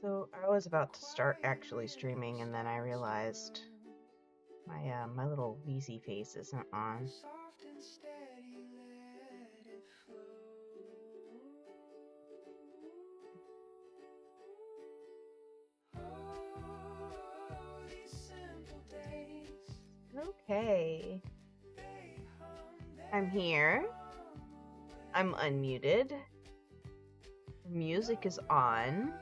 So I was about to start actually streaming, and then I realized my little VC face isn't on. Okay. I'm here. I'm unmuted. Music is on.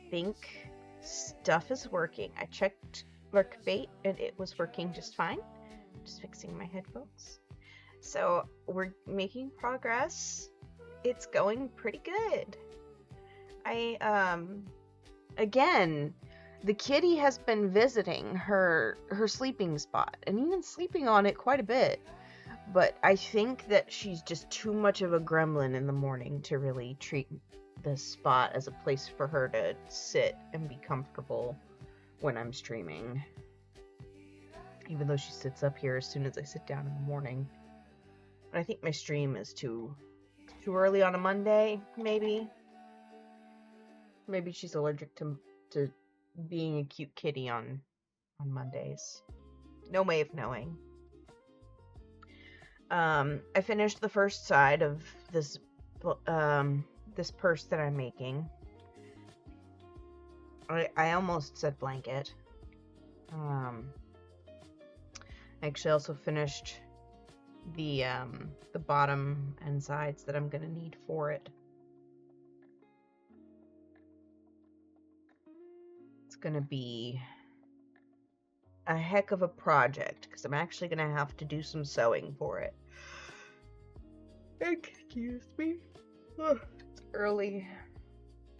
Think stuff is working. I checked Workbait and it was working just fine. Just fixing my headphones. So we're making progress. It's going pretty good. Again, the kitty has been visiting her sleeping spot and even sleeping on it quite a bit. But I think that she's just too much of a gremlin in the morning to really treat this spot as a place for her to sit and be comfortable when I'm streaming. Even though she sits up here as soon as I sit down in the morning. But I think my stream is too early on a Monday, maybe. Maybe she's allergic to being a cute kitty on Mondays. No way of knowing. I finished the first side of this this purse that I'm making. I almost said blanket. I actually also finished the bottom and sides that I'm gonna need for it. It's gonna be a heck of a project because I'm actually gonna have to do some sewing for it. Excuse me. Ugh, it's early.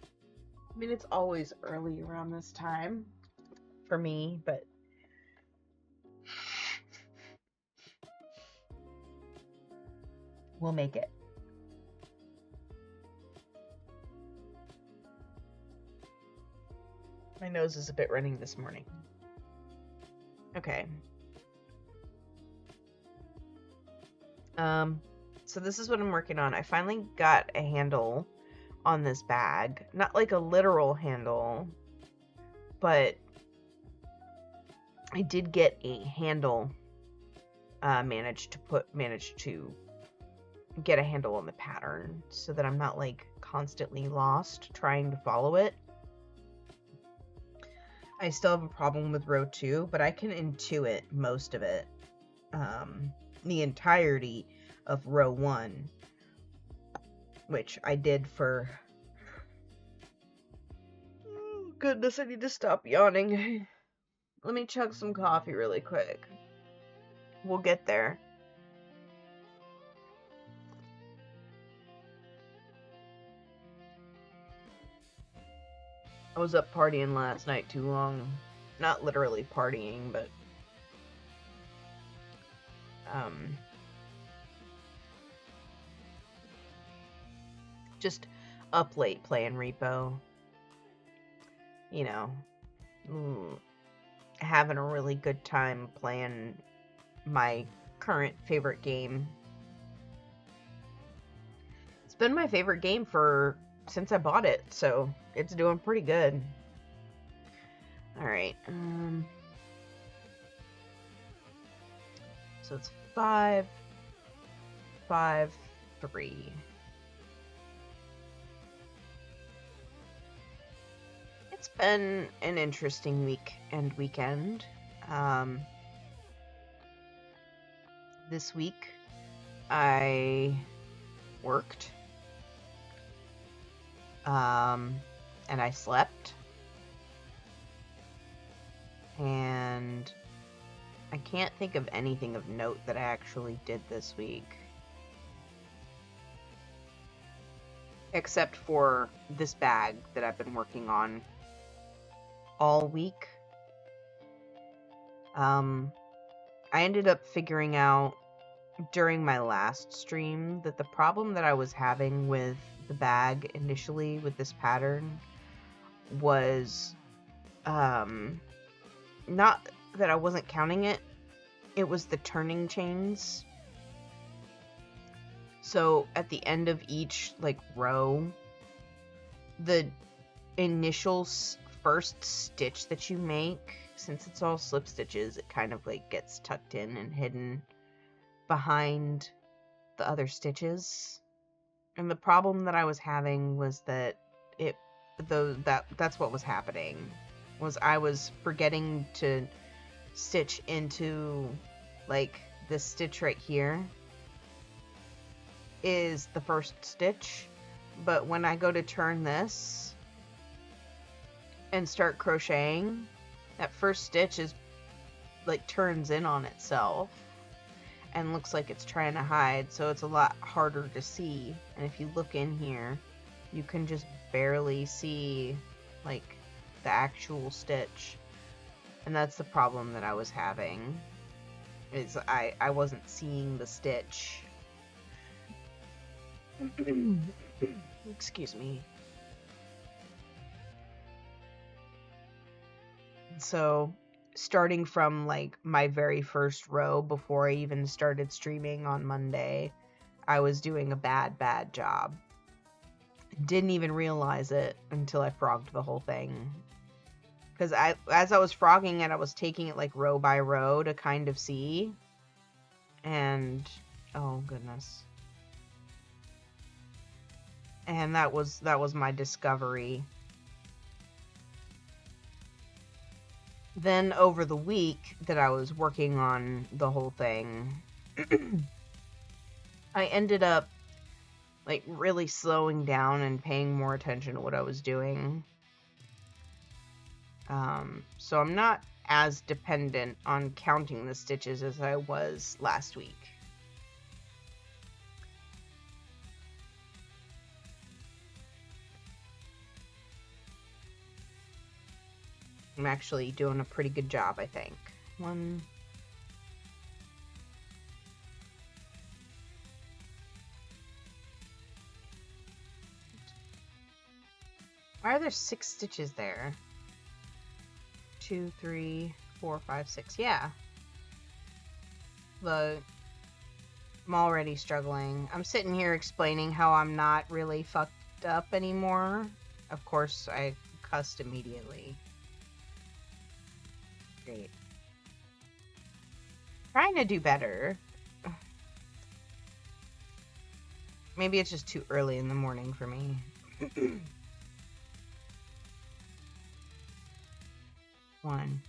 I mean, it's always early around this time for me, but we'll make it. My nose is a bit running this morning. Okay. So this is what I'm working on. I finally got a handle on this bag. Not like a literal handle, but I did get a handle. Managed to get a handle on the pattern so that I'm not like constantly lost trying to follow it. I still have a problem with row 2, but I can intuit most of it. The entirety of row 1, which I did for... Oh, goodness, I need to stop yawning. Let me chug some coffee really quick. We'll get there. I was up partying last night too long. Not literally partying, but Just up late playing Repo. You know, having a really good time playing my current favorite game. It's been my favorite game since I bought it, so it's doing pretty good. Alright, so it's 5, 5, 3. It's been an interesting week and weekend. This week I worked, and I slept, and I can't think of anything of note that I actually did this week. Except for this bag that I've been working on all week. I ended up figuring out during my last stream that the problem that I was having with the bag initially with this pattern was not that I wasn't counting it, it was the turning chains. So at the end of each row, the initial first stitch that you make, since it's all slip stitches, it kind of gets tucked in and hidden behind the other stitches. And the problem that I was having was that that's what was happening, was I was forgetting to stitch into this stitch right here is the first stitch, but when I go to turn this and start crocheting, that first stitch is turns in on itself and looks like it's trying to hide, so it's a lot harder to see. And if you look in here, you can just barely see the actual stitch, and that's the problem that I was having, is I wasn't seeing the stitch. Excuse me. So starting from my very first row before I even started streaming on Monday, I was doing a bad job. Didn't even realize it until I frogged the whole thing. Because as I was frogging it, I was taking it row by row to kind of see. And oh goodness. And that was my discovery. Then over the week that I was working on the whole thing, I ended up really slowing down and paying more attention to what I was doing. So I'm not as dependent on counting the stitches as I was last week. I'm actually doing a pretty good job, I think. One. Why are there 6 stitches there? 2, 3, 4, 5, 6. Yeah. Look. I'm already struggling. I'm sitting here explaining how I'm not really fucked up anymore. Of course, I cussed immediately. Great. Trying to do better. Maybe it's just too early in the morning for me. One.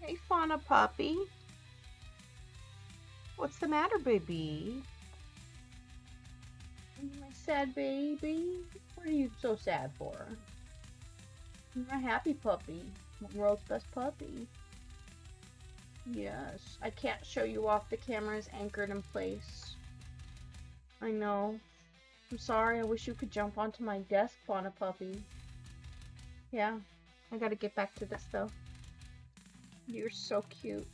Hey, Fauna puppy. What's the matter, baby? My sad baby? What are you so sad for? You're a happy puppy. World's best puppy. Yes. I can't show you off. The camera is anchored in place. I know. I'm sorry, I wish you could jump onto my desk, Fauna Puppy. Yeah, I gotta get back to this though. You're so cute.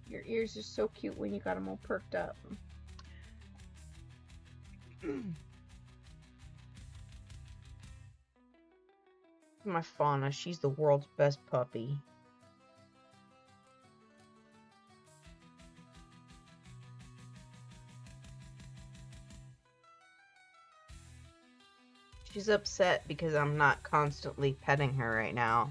Your ears are so cute when you got them all perked up. My Fauna, she's the world's best puppy. She's upset because I'm not constantly petting her right now.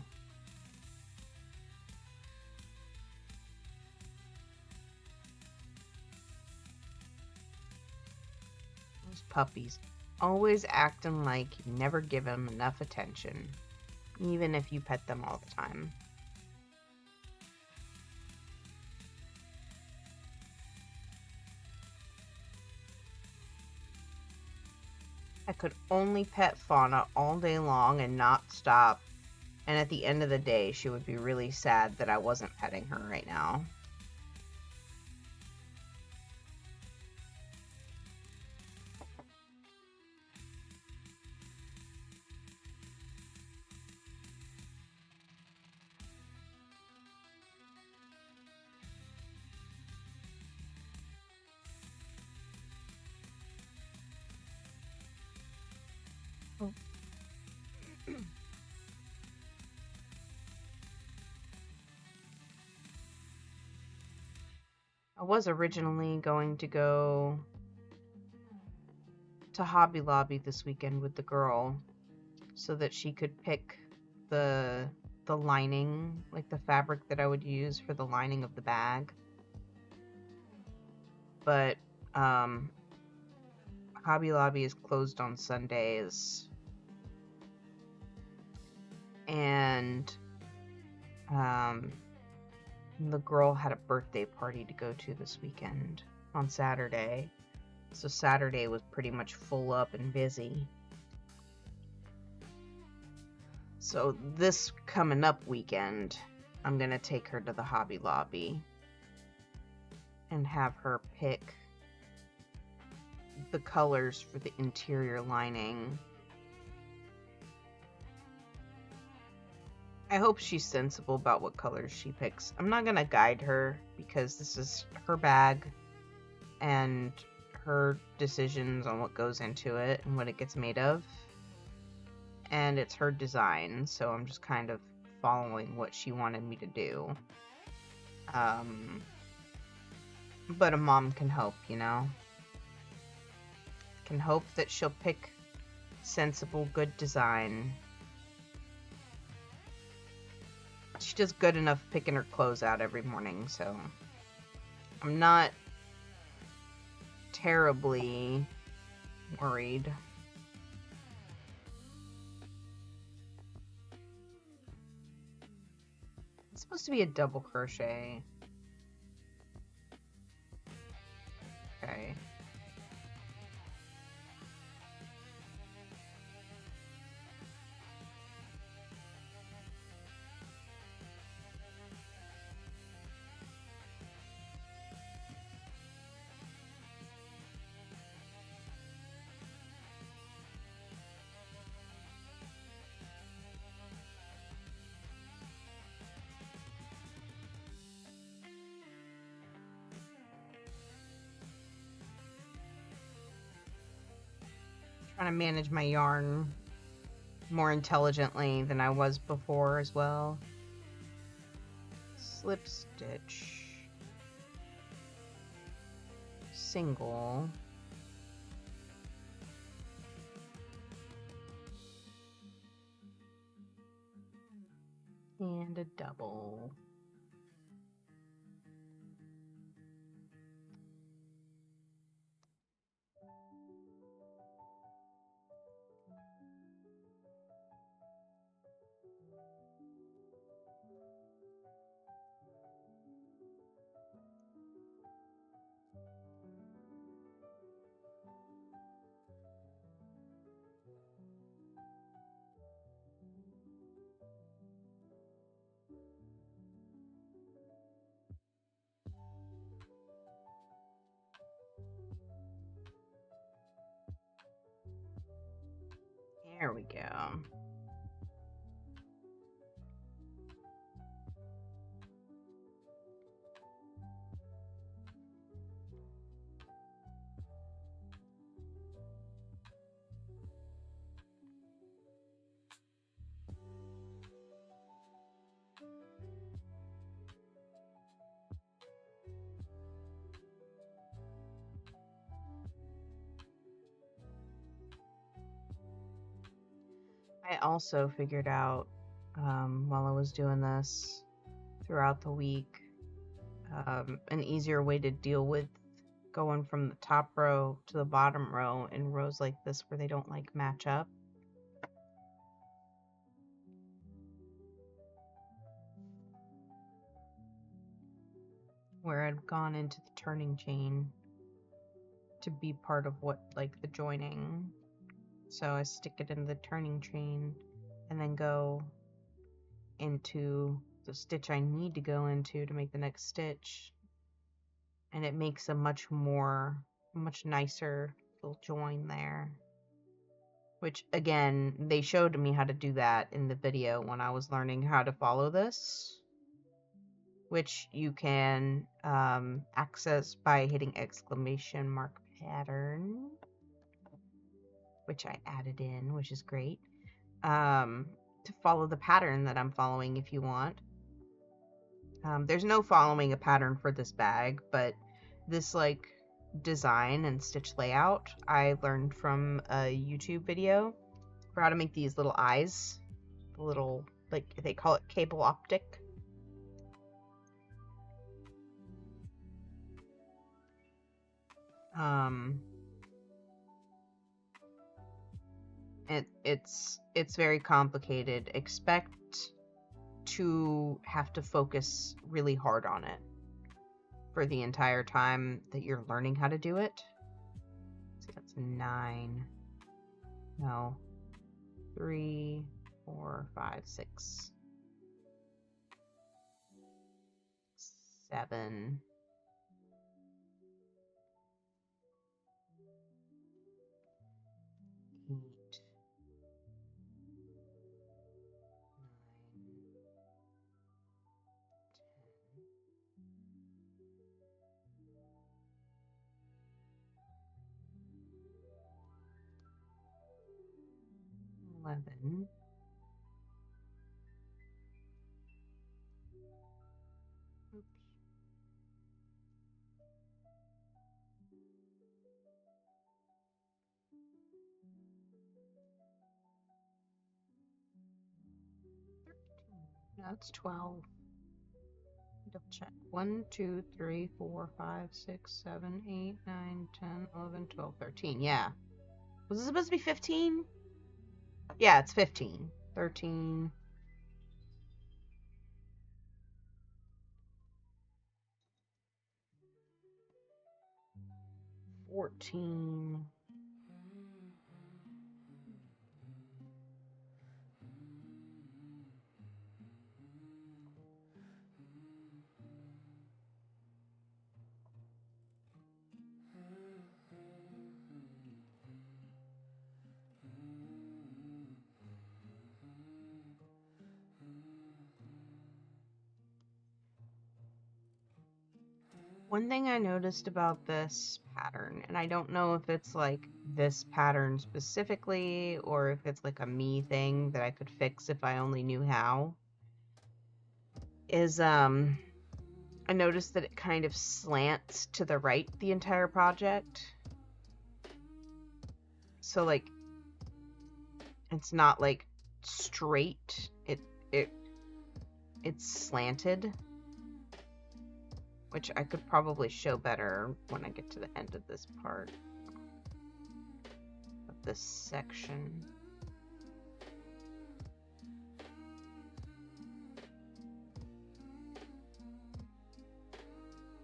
Those puppies always acting like you never give them enough attention, even if you pet them all the time. I could only pet Fauna all day long and not stop, and at the end of the day, she would be really sad that I wasn't petting her right now. I was originally going to go to Hobby Lobby this weekend with the girl so that she could pick the lining, like the fabric that I would use for the lining of the bag. But Hobby Lobby is closed on Sundays, and the girl had a birthday party to go to this weekend on Saturday. So Saturday was pretty much full up and busy. So this coming up weekend, I'm going to take her to the Hobby Lobby and have her pick the colors for the interior lining. I hope she's sensible about what colors she picks. I'm not going to guide her because this is her bag and her decisions on what goes into it and what it gets made of. And it's her design, so I'm just kind of following what she wanted me to do. But a mom can hope, you know? Can hope that she'll pick sensible, good design. She does good enough picking her clothes out every morning, so I'm not terribly worried. It's supposed to be a double crochet. Okay. Trying to manage my yarn more intelligently than I was before as well. Slip stitch, single, and a double. I also figured out while I was doing this throughout the week an easier way to deal with going from the top row to the bottom row in rows like this where they don't like match up. Where I'd gone into the turning chain to be part of what, like, the joining. So I stick it in the turning chain and then go into the stitch I need to go into to make the next stitch. And it makes a much nicer little join there. Which, again, they showed me how to do that in the video when I was learning how to follow this. Which you can access by hitting !pattern. Which I added in, which is great. To follow the pattern that I'm following if you want. There's no following a pattern for this bag, but this, like, design and stitch layout I learned from a YouTube video for how to make these little eyes. The little, like, they call it cable optic. It's very complicated. Expect to have to focus really hard on it for the entire time that you're learning how to do it. So that's 9. No. 3, 4, 5, 6, 7. 8, 11. Oops. 13. No, that's 12. Double check. 1, 2, 3, 4, 5, 6, 7, 8, 9, 10, 11, 12, 13. Yeah. Was it supposed to be 15? Yeah, it's 15. 13. 14. 1 thing I noticed about this pattern, and I don't know if it's like this pattern specifically or if it's like a me thing that I could fix if I only knew how, is I noticed that it kind of slants to the right the entire project. So, like, it's not like straight. It's slanted. Which I could probably show better when I get to the end of this part of this section.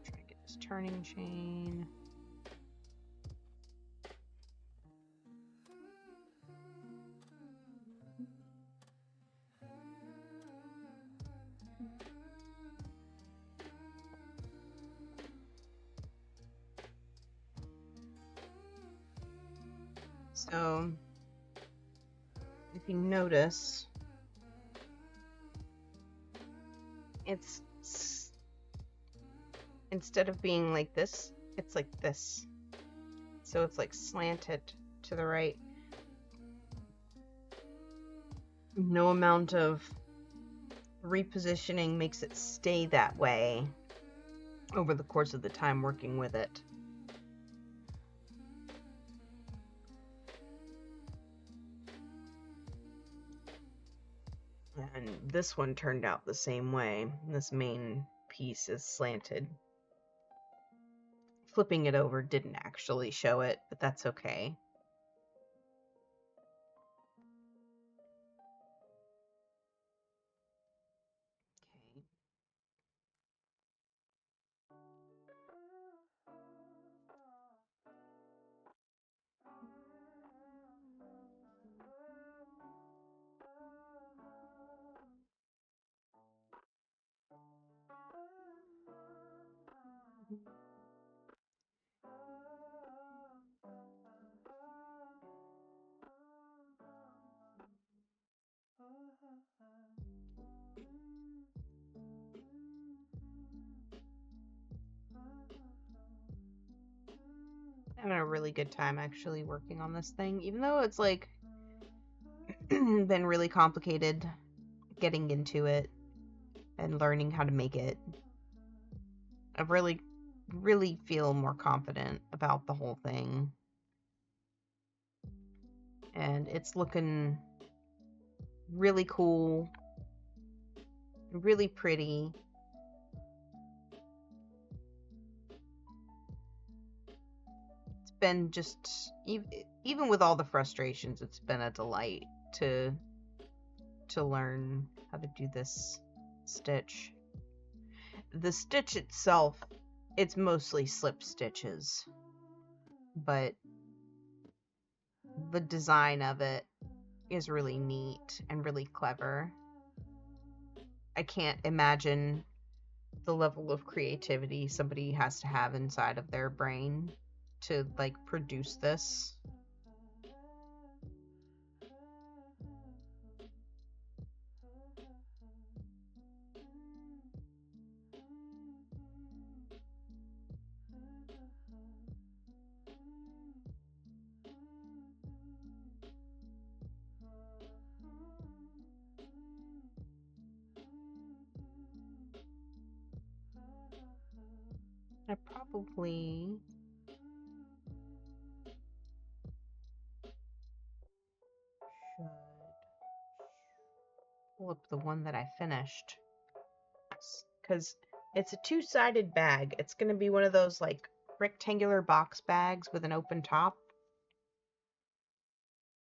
Try to get this turning chain. So, if if you notice, it's instead of being like this, it's like this. So it's like slanted to the right. No amount of repositioning makes it stay that way over the course of the time working with it. And this one turned out the same way. This main piece is slanted. Flipping it over didn't actually show it, but that's okay. Having a really good time actually working on this thing, even though it's like been really complicated getting into it and learning how to make it. I really feel more confident about the whole thing, and it's looking really cool, really pretty. It's been just, even with all the frustrations, it's been a delight to learn how to do this stitch. The stitch itself, it's mostly slip stitches, but the design of it is really neat and really clever. I can't imagine the level of creativity somebody has to have inside of their brain to like produce this. I probably should pull up the one that I finished, because it's a two-sided bag. It's going to be one of those like rectangular box bags with an open top,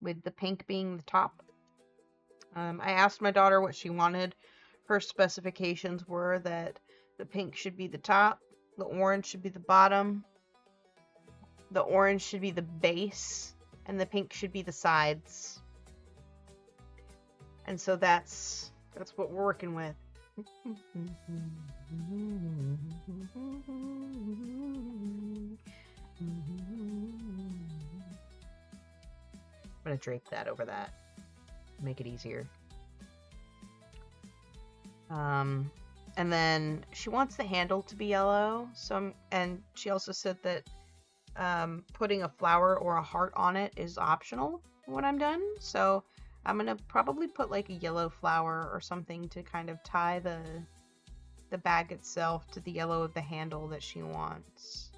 with the pink being the top. I asked my daughter what she wanted. Her specifications were that the pink should be the top, the orange should be the bottom, the orange should be the base, and the pink should be the sides. And so that's what we're working with. I'm going to drape that over that, make it easier. And then she wants the handle to be yellow, and she also said that putting a flower or a heart on it is optional when I'm done. So I'm gonna probably put like a yellow flower or something to kind of tie the bag itself to the yellow of the handle that she wants.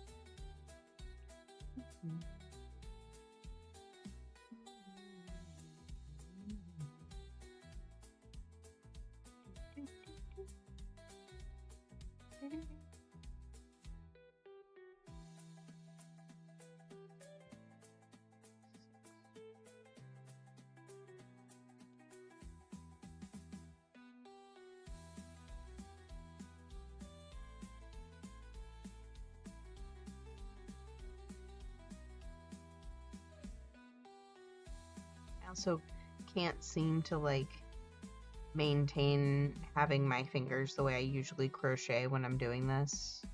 Also can't seem to like maintain having my fingers the way I usually crochet when I'm doing this.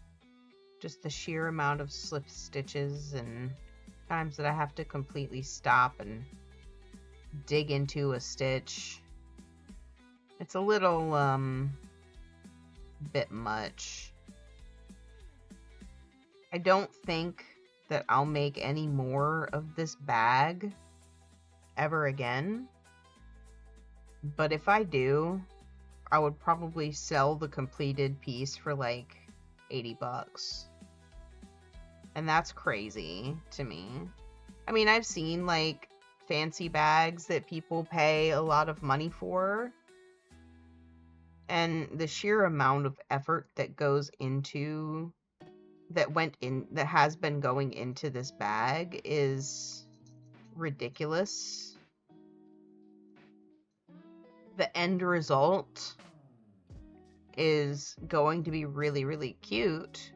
Just the sheer amount of slip stitches and times that I have to completely stop and dig into a stitch. It's a little, bit much. I don't think that I'll make any more of this bag ever again. But if I do, I would probably sell the completed piece for like $80. And that's crazy to me. I mean, I've seen like fancy bags that people pay a lot of money for. And the sheer amount of effort that goes into that has been going into this bag is ridiculous. The end result is going to be really, really cute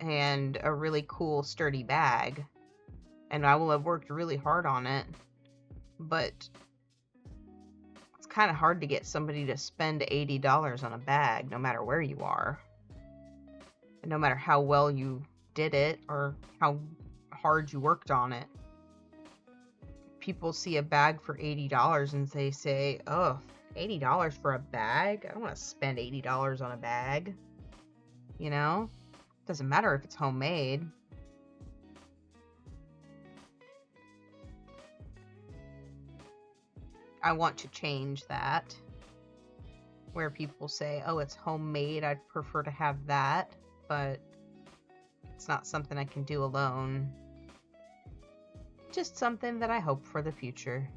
and a really cool, sturdy bag. And I will have worked really hard on it. But it's kind of hard to get somebody to spend $80 on a bag, no matter where you are. And no matter how well you did it or how hard you worked on it. People see a bag for $80 and they say, oh, $80 for a bag? I don't want to spend $80 on a bag. You know? Doesn't matter if it's homemade. I want to change that. Where people say, oh, it's homemade, I'd prefer to have that. But it's not something I can do alone. Just something that I hope for the future.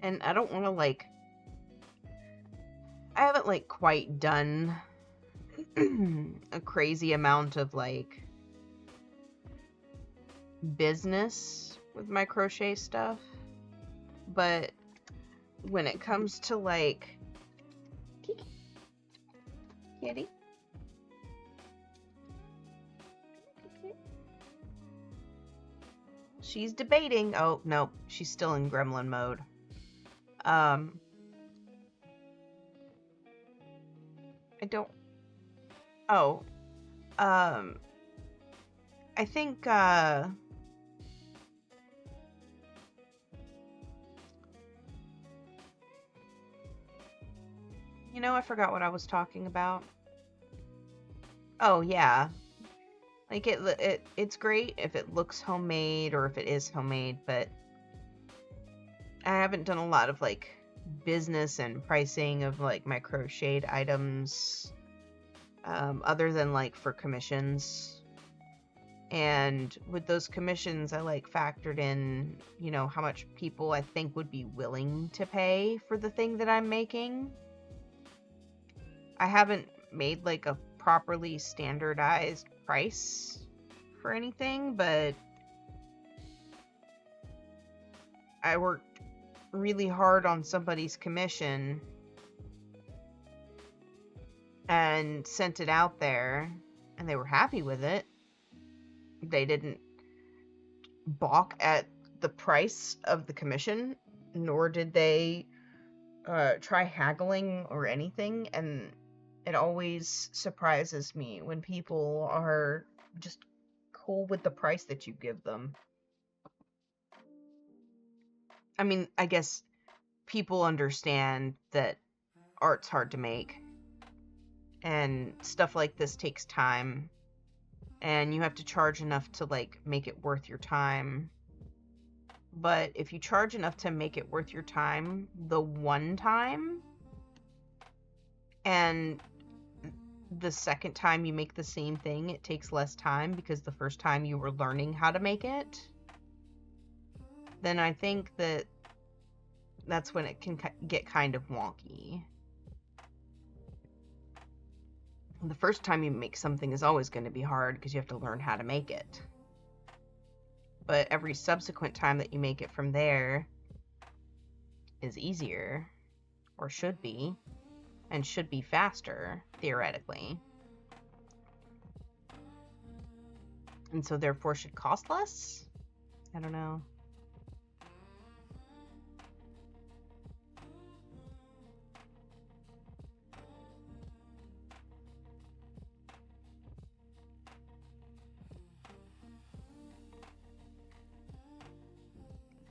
And I don't want to I haven't quite done a crazy amount of business with my crochet stuff. But when it comes to Kitty. She's debating. Oh, no, she's still in gremlin mode. I don't... Oh. I think, you know, I forgot what I was talking about. Oh, yeah. It's great if it looks homemade or if it is homemade, but I haven't done a lot of business and pricing of my crocheted items, other than for commissions. And with those commissions, I factored in, you know, how much people I think would be willing to pay for the thing that I'm making. I haven't made a properly standardized price for anything, but I worked really hard on somebody's commission and sent it out there, and they were happy with it. They didn't balk at the price of the commission, nor did they try haggling or anything. And it always surprises me when people are just cool with the price that you give them. I mean, I guess people understand that art's hard to make, and stuff like this takes time, and you have to charge enough to make it worth your time. But if you charge enough to make it worth your time the one time, and the second time you make the same thing, it takes less time because the first time you were learning how to make it, then I think that's when it can get kind of wonky. The first time you make something is always going to be hard because you have to learn how to make it. But every subsequent time that you make it from there is easier, or should be, and should be faster, theoretically. And so therefore should cost less? I don't know.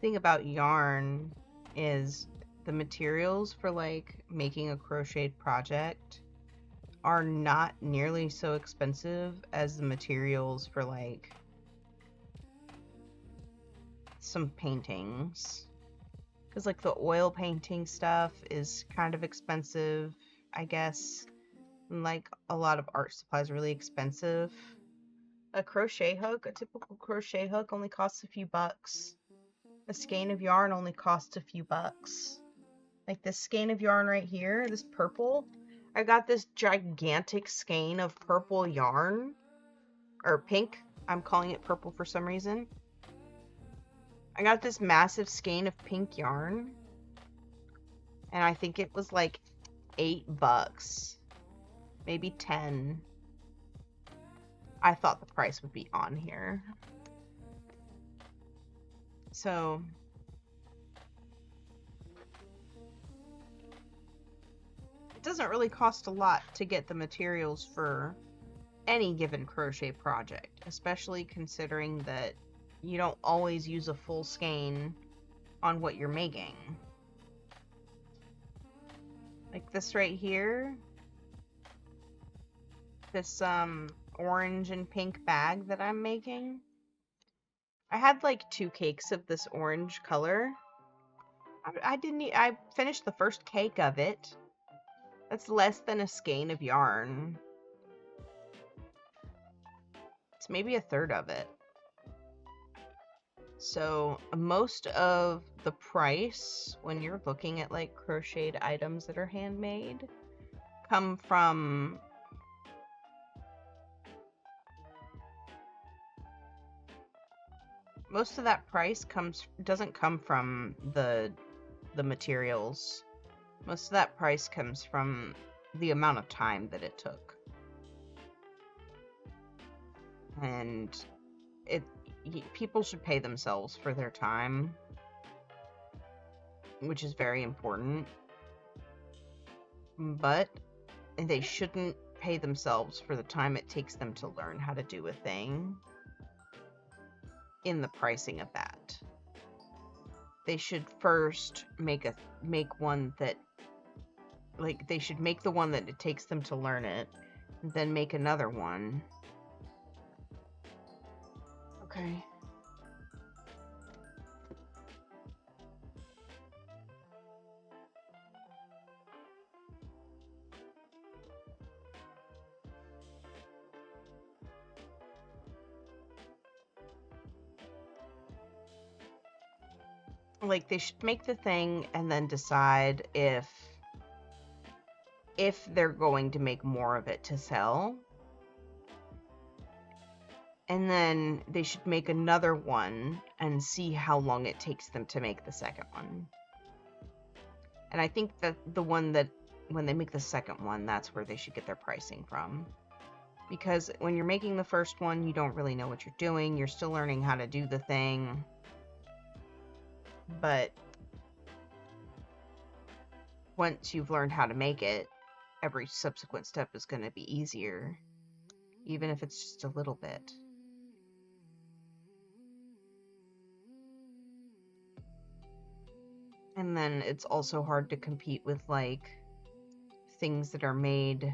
thing about yarn is the materials for like making a crocheted project are not nearly so expensive as the materials for like some paintings. Because like the oil painting stuff is kind of expensive, I guess. And like a lot of art supplies are really expensive. A crochet hook, a typical crochet hook only costs a few bucks. A skein of yarn only costs a few bucks. Like this skein of yarn right here, this purple, I got this gigantic skein of purple yarn, or pink. I'm calling it purple for some reason. I got this massive skein of pink yarn, and I think it was like $8, maybe 10. I thought the price would be on here. So it doesn't really cost a lot to get the materials for any given crochet project, especially considering that you don't always use a full skein on what you're making. Like this right here, this orange and pink bag that I'm making. I had like 2 cakes of this orange color. I finished the first cake of it. That's less than a skein of yarn. It's maybe a third of it. So most of the price when you're looking at like crocheted items that are handmade come from most of that price doesn't come from the materials. Most of that price comes from the amount of time that it took. And people should pay themselves for their time, which is very important. But they shouldn't pay themselves for the time it takes them to learn how to do a thing in the pricing of that. They should first make one that, like, they should make the one that it takes them to learn it, then make another one. Okay. Like, they should make the thing and then decide if they're going to make more of it to sell. And then they should make another one and see how long it takes them to make the second one. And I think that when they make the second one, that's where they should get their pricing from. Because when you're making the first one, you don't really know what you're doing. You're still learning how to do the thing. But once you've learned how to make it, every subsequent step is going to be easier, even if it's just a little bit. And then it's also hard to compete with, like, things that are made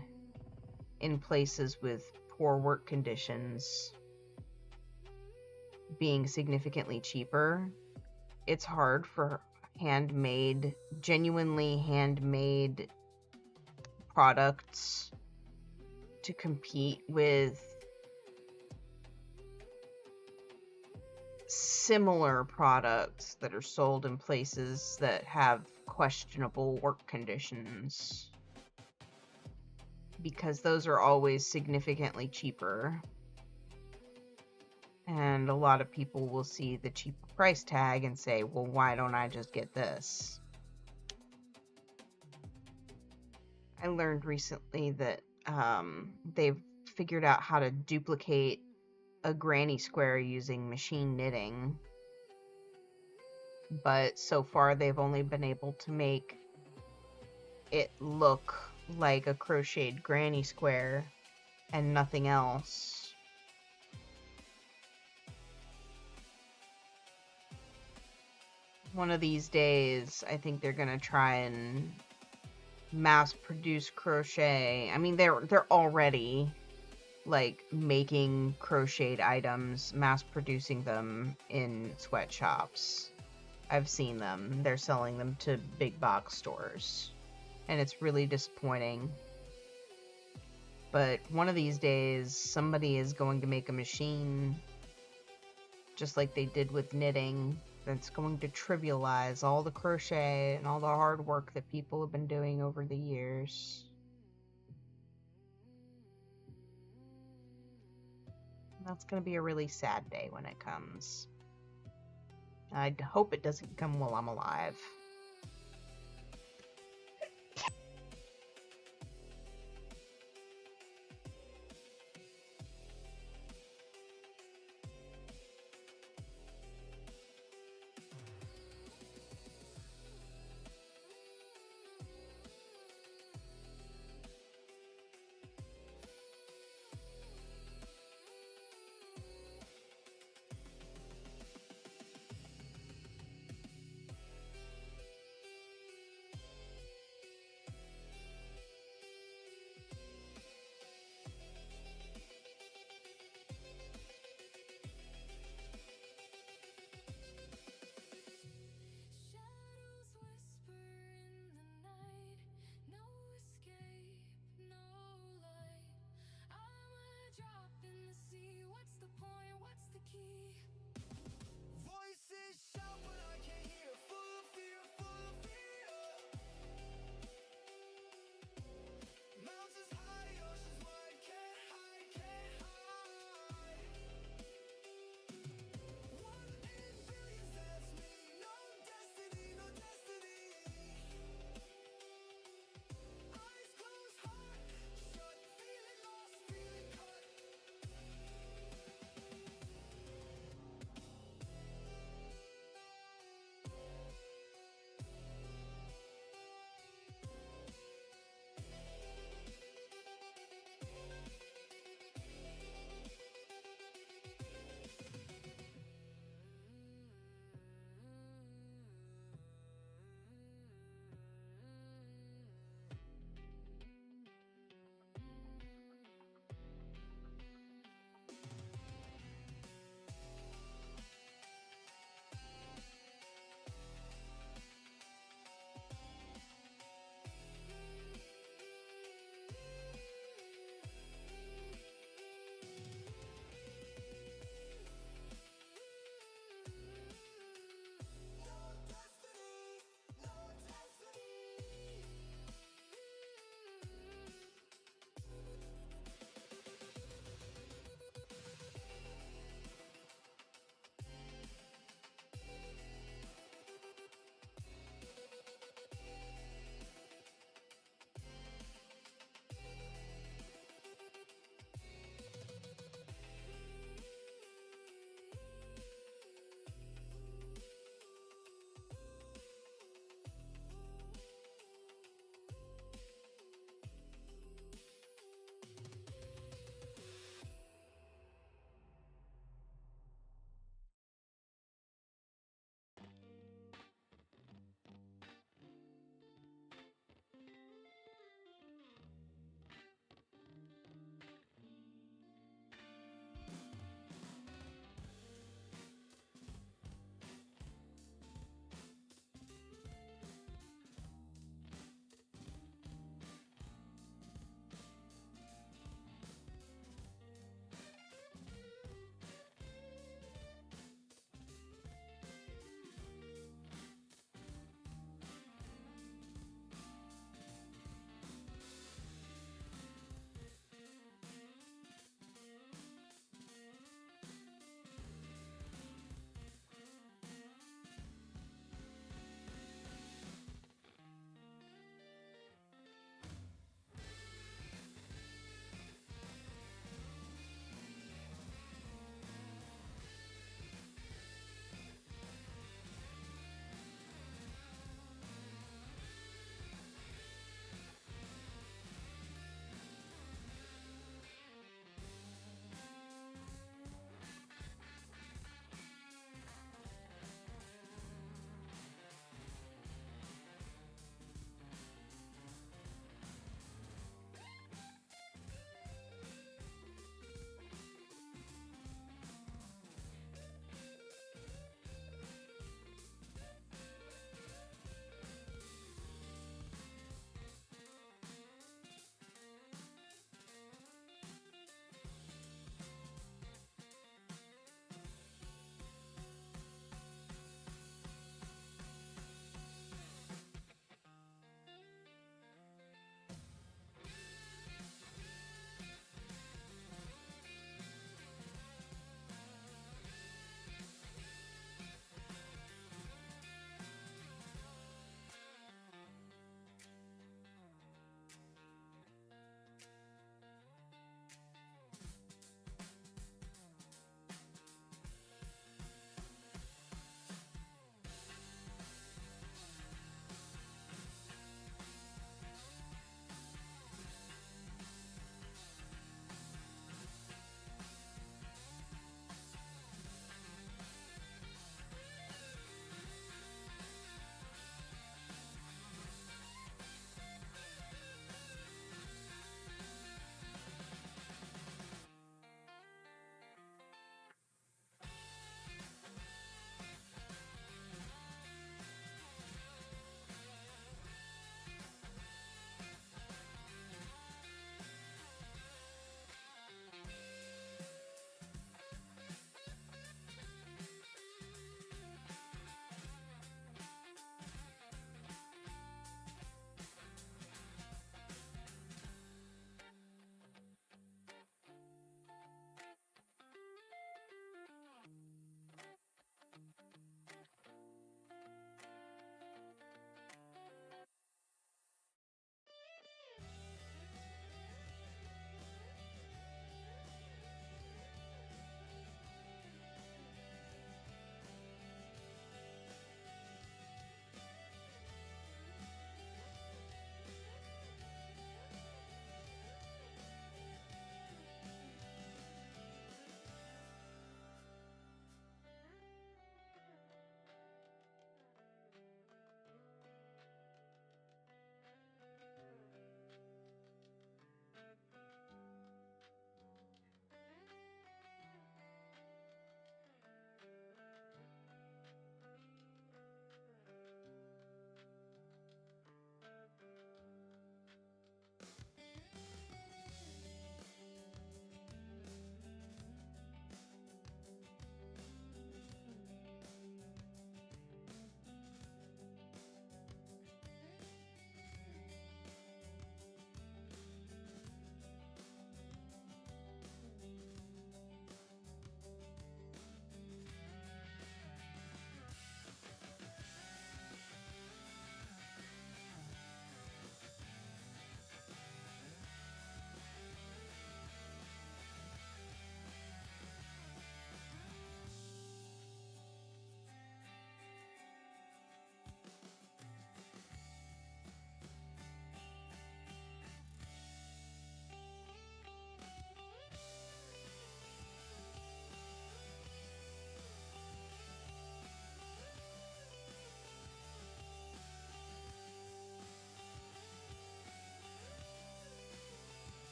in places with poor work conditions being significantly cheaper. It's hard for genuinely handmade products to compete with similar products that are sold in places that have questionable work conditions, because those are always significantly cheaper. And a lot of people will see the cheap price tag and say, well, why don't I just get this? I learned recently that they've figured out how to duplicate a granny square using machine knitting. But so far they've only been able to make it look like a crocheted granny square and nothing else. One of these days, I think they're gonna try and mass produce crochet. I mean, they're already like making crocheted items, mass producing them in sweatshops. I've seen them. They're selling them to big box stores. And it's really disappointing. But one of these days, somebody is going to make a machine, just like they did with knitting, that's going to trivialize all the crochet and all the hard work that people have been doing over the years. That's going to be a really sad day when it comes. I hope it doesn't come while I'm alive.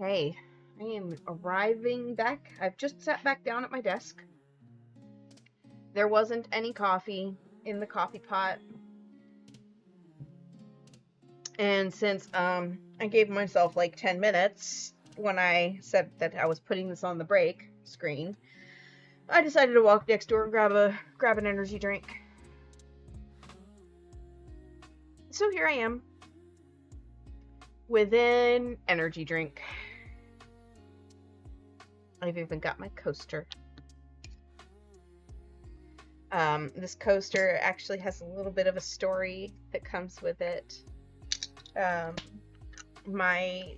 Okay, I am arriving back. I've just sat back down at my desk. There wasn't any coffee in the coffee pot. And since I gave myself like 10 minutes when I said that I was putting this on the break screen, I decided to walk next door and grab an energy drink. So here I am with an energy drink. I've even got my coaster. This coaster actually has a little bit of a story that comes with it. My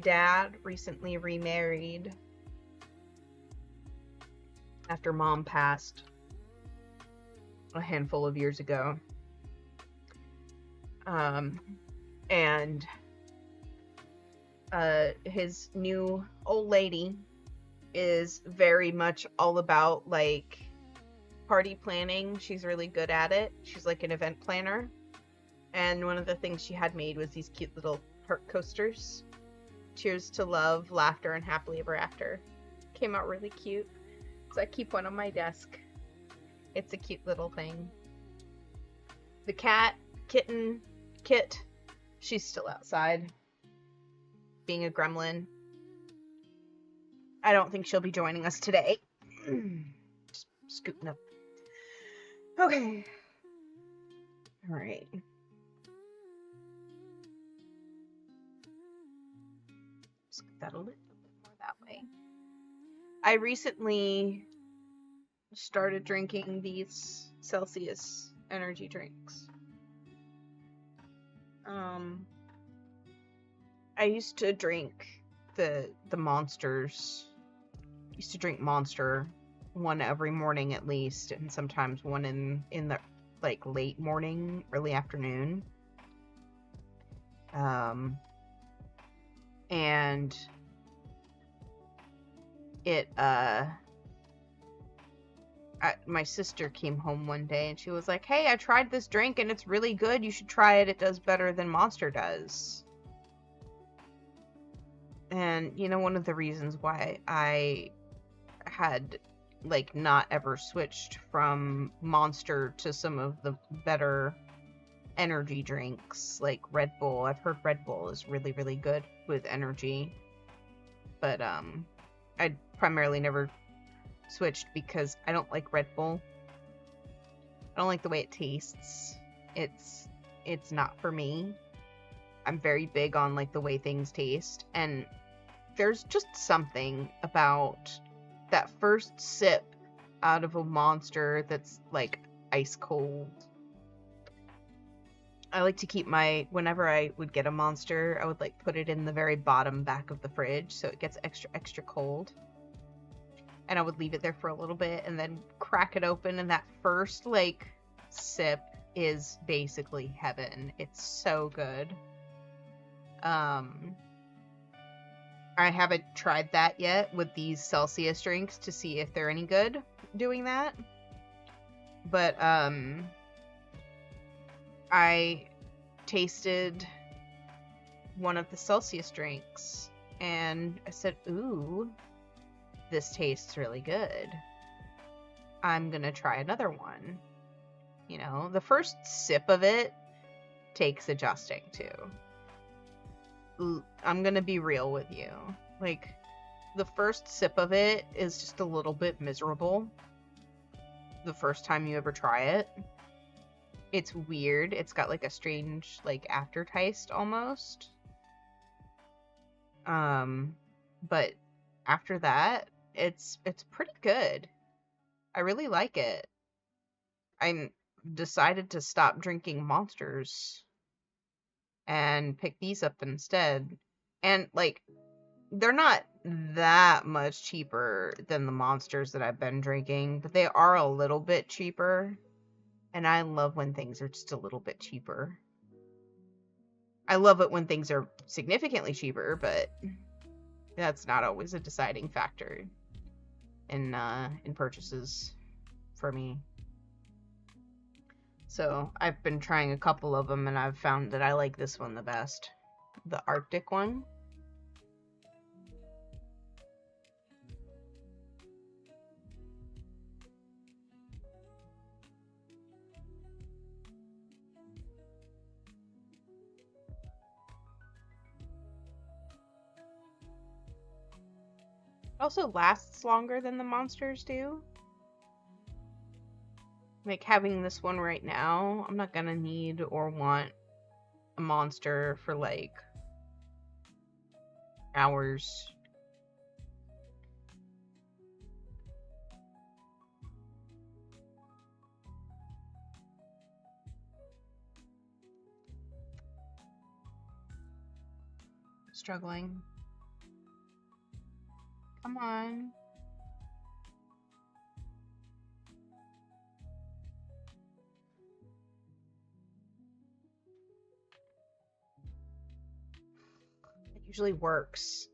dad recently remarried after Mom passed a handful of years ago. And his new old lady is very much all about like party planning. She's really good at it. She's like an event planner. And one of the things she had made was these cute little heart coasters. Cheers to love, laughter, and happily ever after. Came out really cute. So I keep one on my desk. It's a cute little thing. The Kit, she's still outside. Being a gremlin. I don't think she'll be joining us today. Just scooting up. Okay. Alright. Scoot that a little bit more that way. I recently started drinking these Celsius energy drinks. I used to drink the Monsters. Used to drink Monster one every morning at least, and sometimes one in the like late morning, early afternoon. And it my sister came home one day and she was like, "Hey, I tried this drink and it's really good. You should try it. It does better than Monster does." And you know, one of the reasons why I had like not ever switched from Monster to some of the better energy drinks like Red Bull. I've heard Red Bull is really, really good with energy. But I primarily never switched because I don't like Red Bull. I don't like the way it tastes. It's not for me. I'm very big on like the way things taste, and there's just something about that first sip out of a Monster that's like ice cold. I like to keep whenever I would get a Monster, I would like put it in the very bottom back of the fridge so it gets extra cold. And I would leave it there for a little bit and then crack it open, and that first like sip is basically heaven. It's so good. I haven't tried that yet with these Celsius drinks to see if they're any good doing that. But I tasted one of the Celsius drinks and I said, "Ooh, this tastes really good. I'm gonna try another one." You know, the first sip of it takes adjusting to. I'm gonna be real with you. Like, the first sip of it is just a little bit miserable. The first time you ever try it. It's weird. It's got like a strange, like, aftertaste almost. But after that, it's pretty good. I really like it. I decided to stop drinking Monsters and pick these up instead. And like, they're not that much cheaper than the Monsters that I've been drinking, but they are a little bit cheaper. And I love when things are just a little bit cheaper. I love it when things are significantly cheaper, but that's not always a deciding factor in purchases for me. So I've been trying a couple of them, and I've found that I like this one the best. The Arctic one. Also lasts longer than the monsters do. Like having this one right now, I'm not gonna need or want a monster for like hours. Struggling. Come on. It usually works.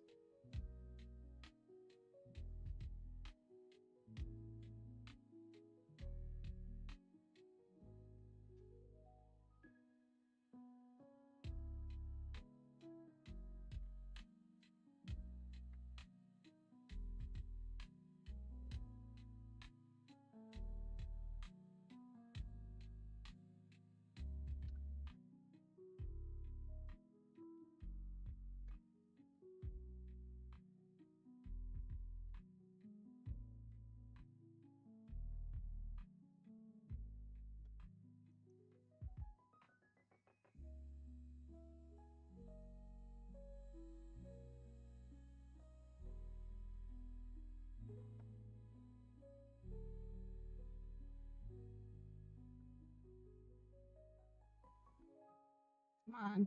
Come on.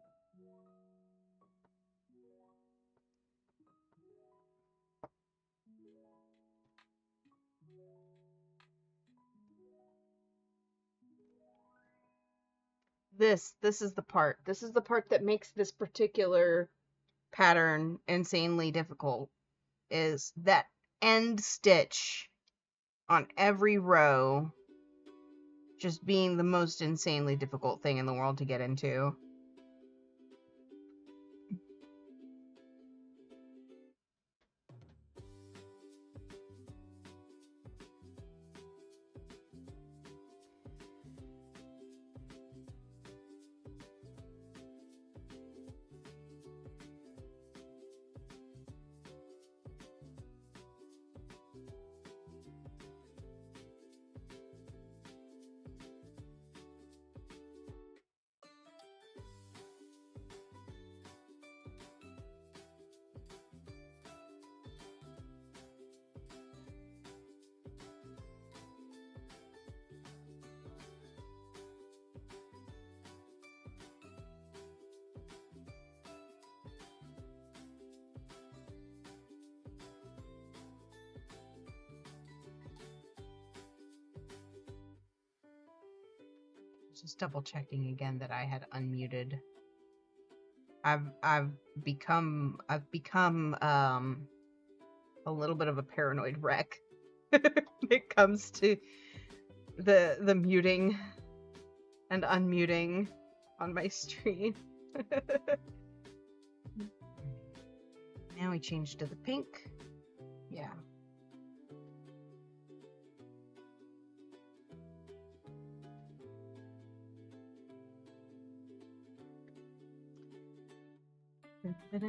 This is the part. This is the part that makes this particular pattern insanely difficult, is that end stitch on every row just being the most insanely difficult thing in the world to get into. Just double checking again that I had unmuted. I've become a little bit of a paranoid wreck when it comes to the muting and unmuting on my stream. Now we change to the pink. Yeah. I'm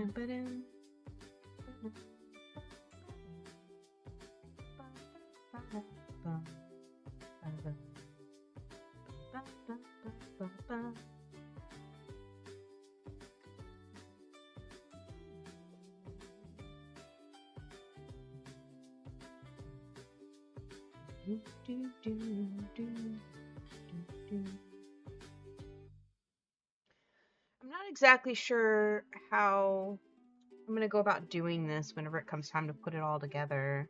not exactly sure how I'm going to go about doing this whenever it comes time to put it all together.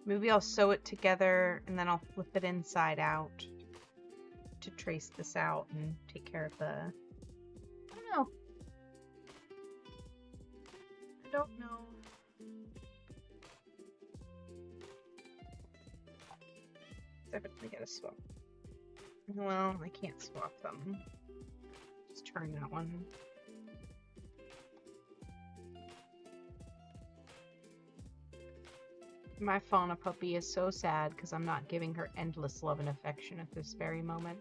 Maybe I'll sew it together and then I'll flip it inside out to trace this out and take care of the... I don't know. I don't know. I definitely gotta swap. Well, I can't swap them. Just turn that one. My fauna puppy is so sad because I'm not giving her endless love and affection at this very moment.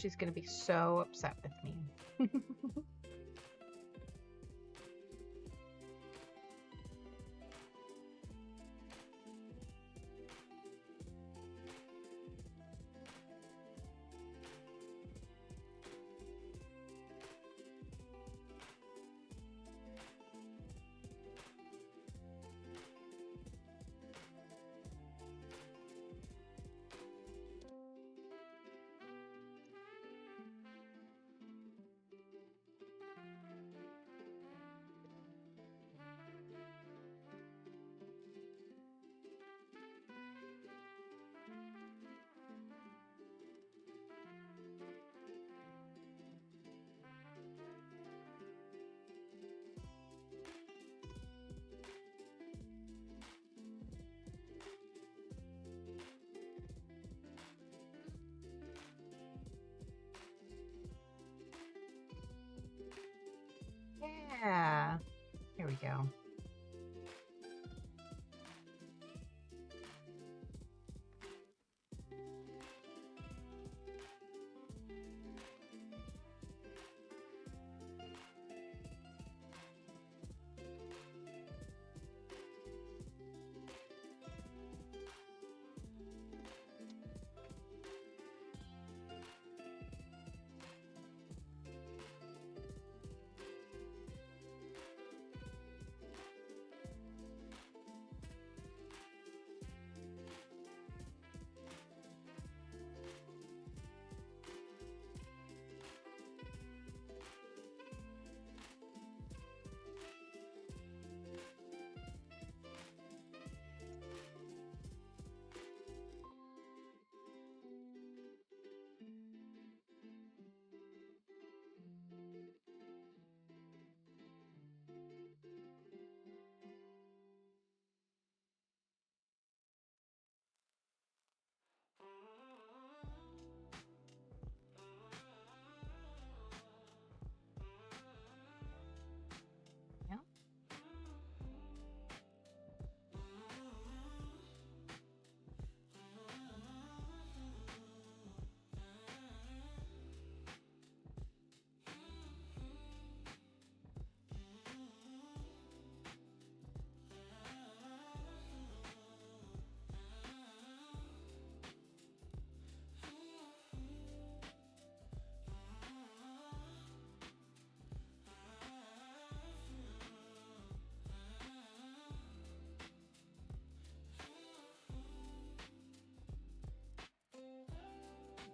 She's gonna be so upset with me. Yeah, here we go. Yeah.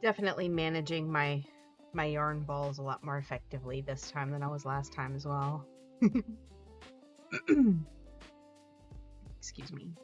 Definitely managing my yarn balls a lot more effectively this time than I was last time as well. Excuse me.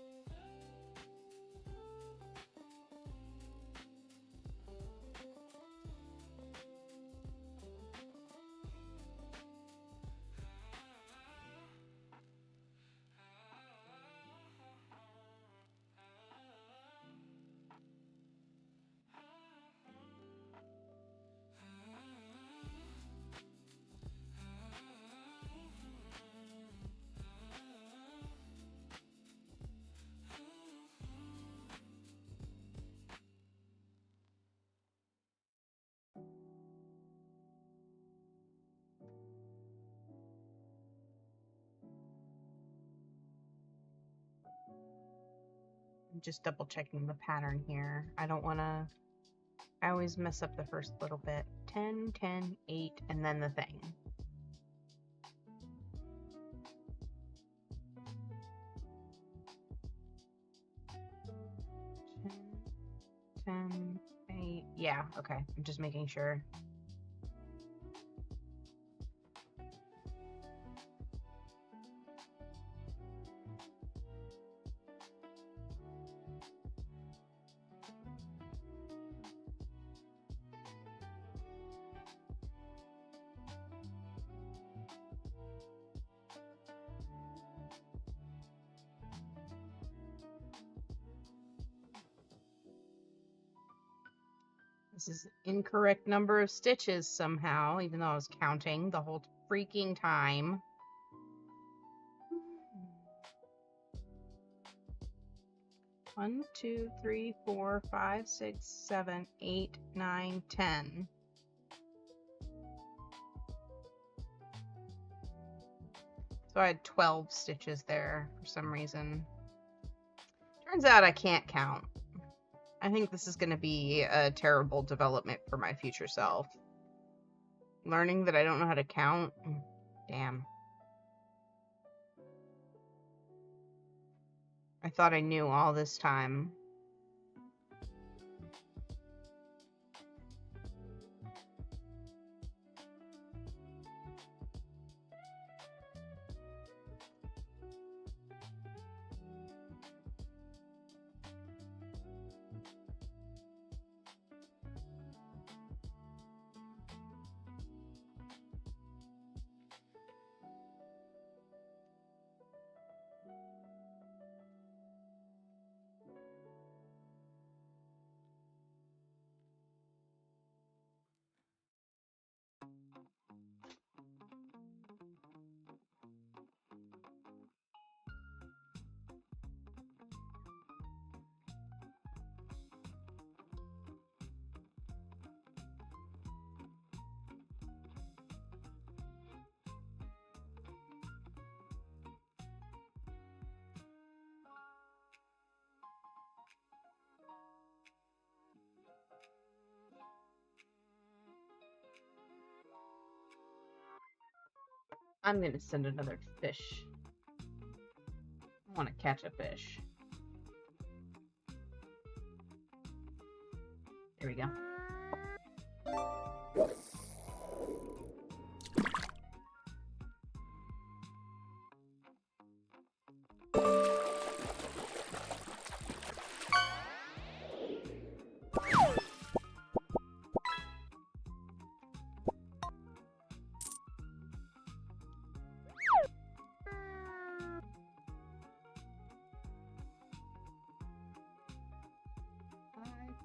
Just double checking the pattern here. I don't want to, I always mess up the first little bit. 10, 10, 8, and then the thing. 10, 8. Yeah, okay. I'm just making sure. This is an incorrect number of stitches somehow, even though I was counting the whole freaking time. 1, 2, 3, 4, 5, 6, 7, 8, 9, 10. So I had 12 stitches there for some reason. Turns out I can't count. I think this is going to be a terrible development for my future self. Learning that I don't know how to count? Damn. I thought I knew all this time. I'm going to send another fish. I want to catch a fish. There we go.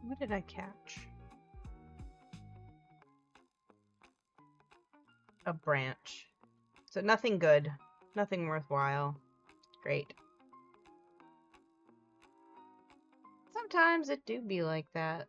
What did I catch? A branch. So nothing good. Nothing worthwhile. Great. Sometimes it do be like that.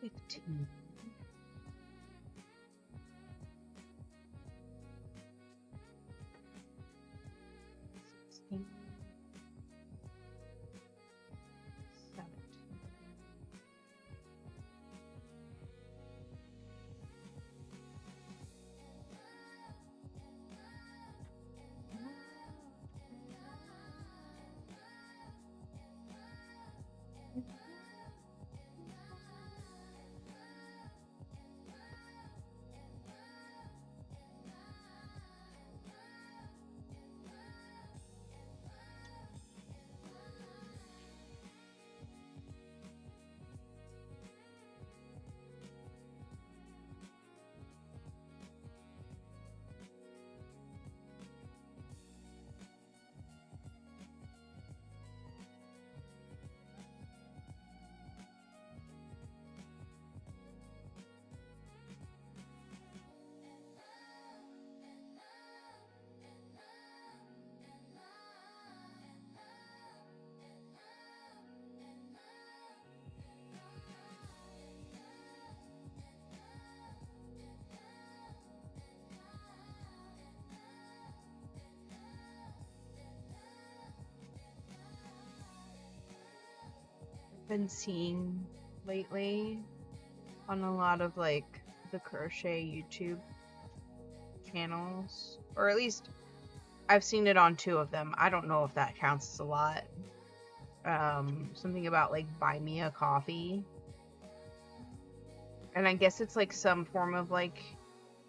$15. 16. 17. been seeing lately on a lot of like the crochet YouTube channels, or at least I've seen it on 2 of them. I don't know if that counts as a lot. Something about like buy me a coffee. And I guess it's like some form of like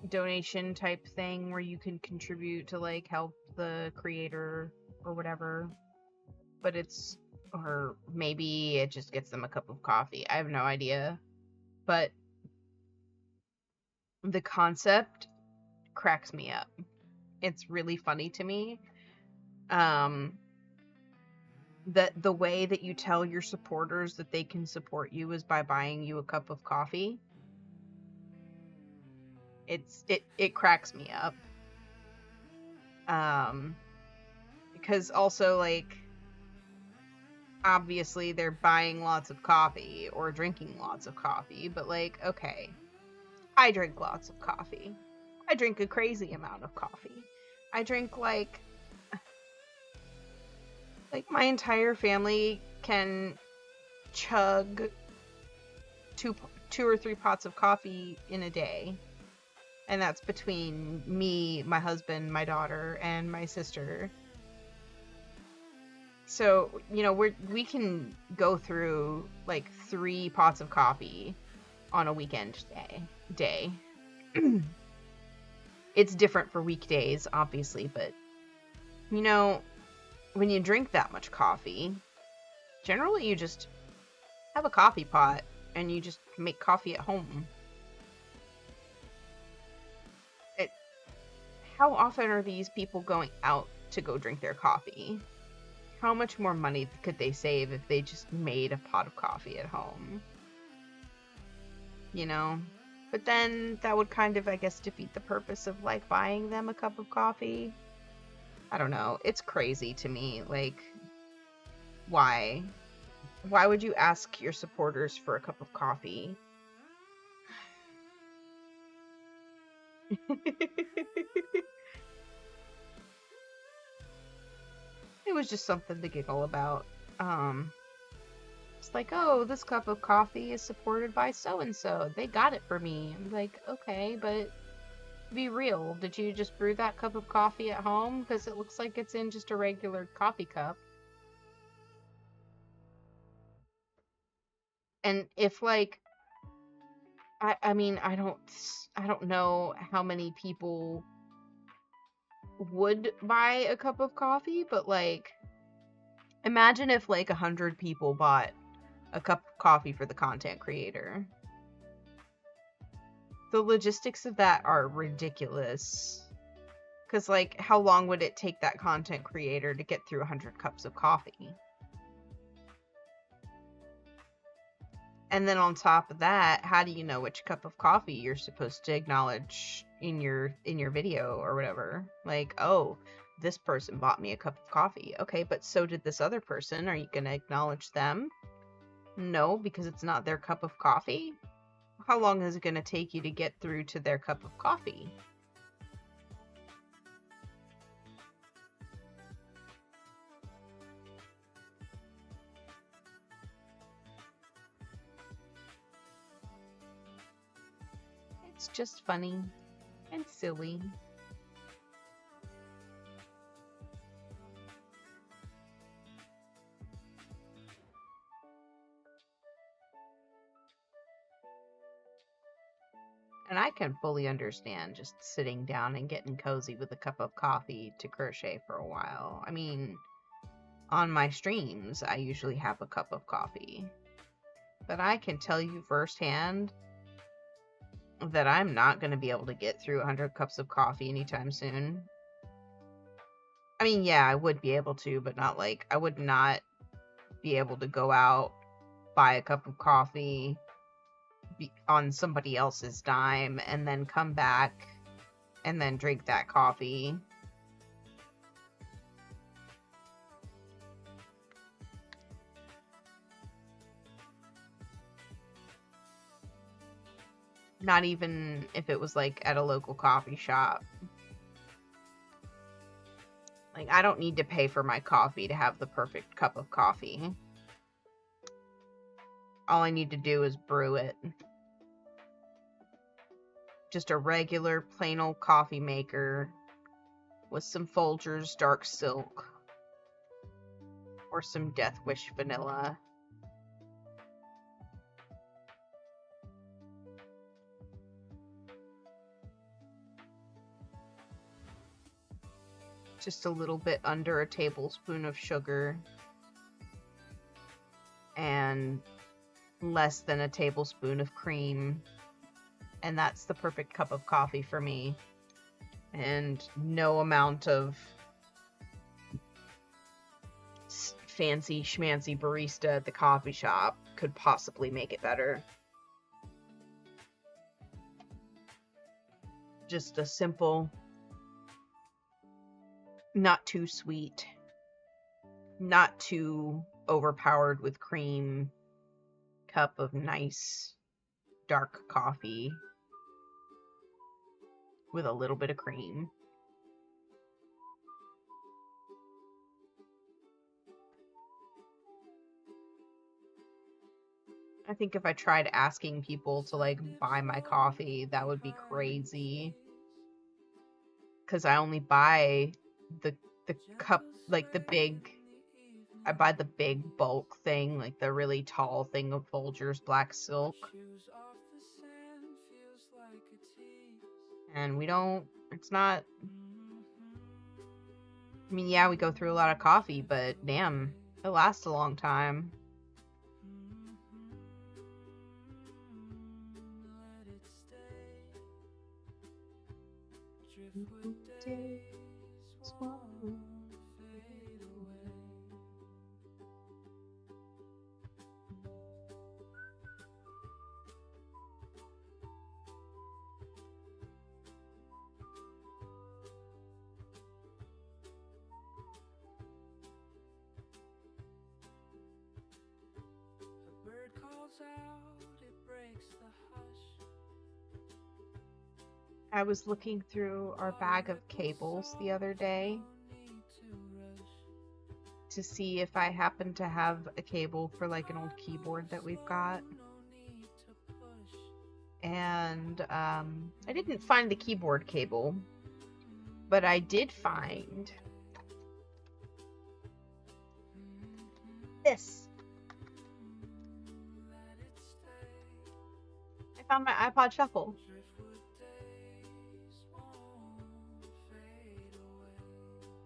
donation type thing where you can contribute to like help the creator or whatever. But it's, or maybe it just gets them a cup of coffee. I have no idea. But the concept cracks me up. It's really funny to me. That the way that you tell your supporters that they can support you is by buying you a cup of coffee. It cracks me up. Because also, like, obviously they're buying lots of coffee or drinking lots of coffee, but like, okay, I drink lots of coffee. I drink a crazy amount of coffee. I drink like my entire family can chug two or three pots of coffee in a day. And that's between me, my husband, my daughter, and my sister. So, you know, we can go through like 3 pots of coffee on a weekend day. It's different for weekdays, obviously, but you know, when you drink that much coffee, generally you just have a coffee pot and you just make coffee at home. How often are these people going out to go drink their coffee? How much more money could they save if they just made a pot of coffee at home? You know? But then that would kind of, I guess, defeat the purpose of, like, buying them a cup of coffee. I don't know. It's crazy to me. Like, why? Why would you ask your supporters for a cup of coffee? It was just something to giggle about. It's like, oh, this cup of coffee is supported by so-and-so. They got it for me. I'm like, okay, but be real. Did you just brew that cup of coffee at home? Because it looks like it's in just a regular coffee cup. And if, like, I mean, I don't know how many people would buy a cup of coffee, but, like, imagine if, like, 100 people bought a cup of coffee for the content creator. The logistics of that are ridiculous. Because, like, how long would it take that content creator to get through 100 cups of coffee? And then on top of that, how do you know which cup of coffee you're supposed to acknowledge in your video or whatever? Like, oh, this person bought me a cup of coffee. Okay, but so did this other person. Are you going to acknowledge them? No, because it's not their cup of coffee. How long is it going to take you to get through to their cup of coffee? It's just funny and silly. And I can fully understand just sitting down and getting cozy with a cup of coffee to crochet for a while. I mean, on my streams, I usually have a cup of coffee. But I can tell you firsthand that I'm not going to be able to get through 100 cups of coffee anytime soon. I mean, yeah, I would be able to, but not like, I would not be able to go out, buy a cup of coffee on somebody else's dime, and then come back and then drink that coffee. Not even if it was like at a local coffee shop. Like, I don't need to pay for my coffee to have the perfect cup of coffee. all I need to do is brew it. Just a regular plain old coffee maker with some Folgers dark silk or some Death Wish vanilla. Just a little bit under a tablespoon of sugar and less than a tablespoon of cream, and that's the perfect cup of coffee for me. And no amount of fancy schmancy barista at the coffee shop could possibly make it better. Just a simple, not too sweet, not too overpowered with cream cup of nice dark coffee with a little bit of cream. I think if I tried asking people to like buy my coffee, that would be crazy. Because I only buy the cup, like the big, I buy the big bulk thing, like the really tall thing of Folgers black silk. And we don't, it's not, I mean, yeah, we go through a lot of coffee, but damn, it lasts a long time. I was looking through our bag of cables the other day to see if I happen to have a cable for like an old keyboard that we've got. And I didn't find the keyboard cable, but I did find this. I found my iPod Shuffle.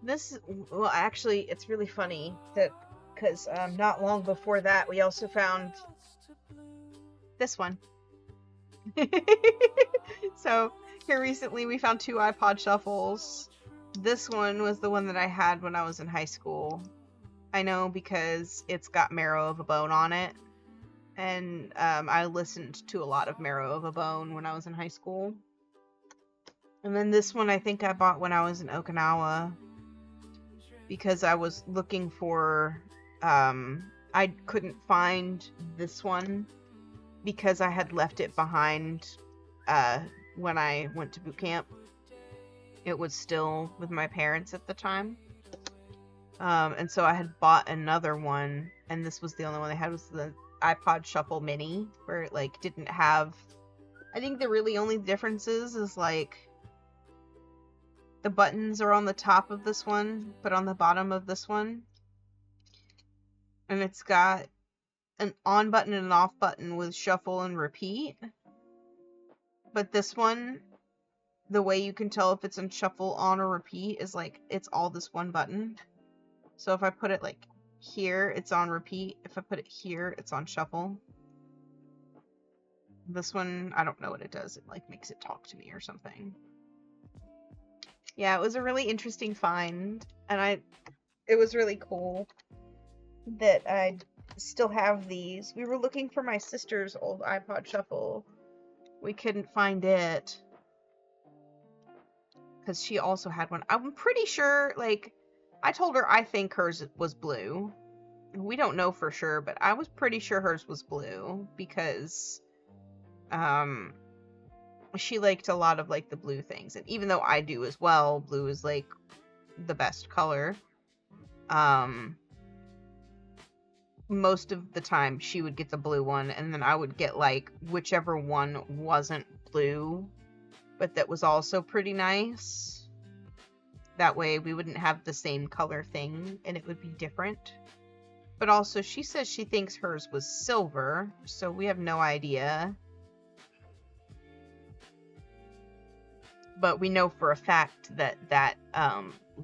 This, well, actually, it's really funny that, because not long before that, we also found this one. So, here recently, we found 2 iPod Shuffles. This one was the one that I had when I was in high school. I know because it's got Marrow of a Bone on it. And I listened to a lot of Marrow of a Bone when I was in high school. And then this one I think I bought when I was in Okinawa, because I was looking for, I couldn't find this one because I had left it behind when I went to boot camp. It was still with my parents at the time. And so I had bought another one, and this was the only one they had, was the iPod Shuffle Mini, where it like didn't have, I think the really only differences is like the buttons are on the top of this one, but on the bottom of this one. And it's got an on button and an off button with shuffle and repeat. But this one, the way you can tell if it's in shuffle, on, or repeat is like, it's all this one button. So if I put it like here, it's on repeat. If I put it here, it's on shuffle. This one, I don't know what it does. It like makes it talk to me or something. Yeah, it was a really interesting find, and it was really cool that I still have these. We were looking for my sister's old iPod Shuffle. We couldn't find it because she also had one. I'm pretty sure, like, I told her I think hers was blue. We don't know for sure, but I was pretty sure hers was blue because she liked a lot of like the blue things, and even though I do as well, blue is like the best color. most of the time she would get the blue one, and then I would get like whichever one wasn't blue, but that was also pretty nice. That way we wouldn't have the same color thing and it would be different. But also she says she thinks hers was silver, so we have no idea. But we know for a fact that that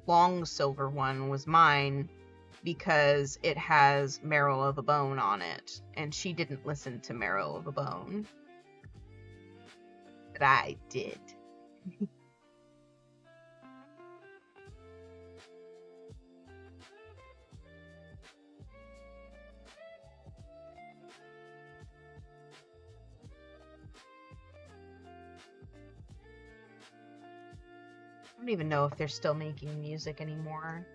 long silver one was mine because it has Marrow of the Bone on it, and she didn't listen to Marrow of the Bone. But I did. I don't even know if they're still making music anymore.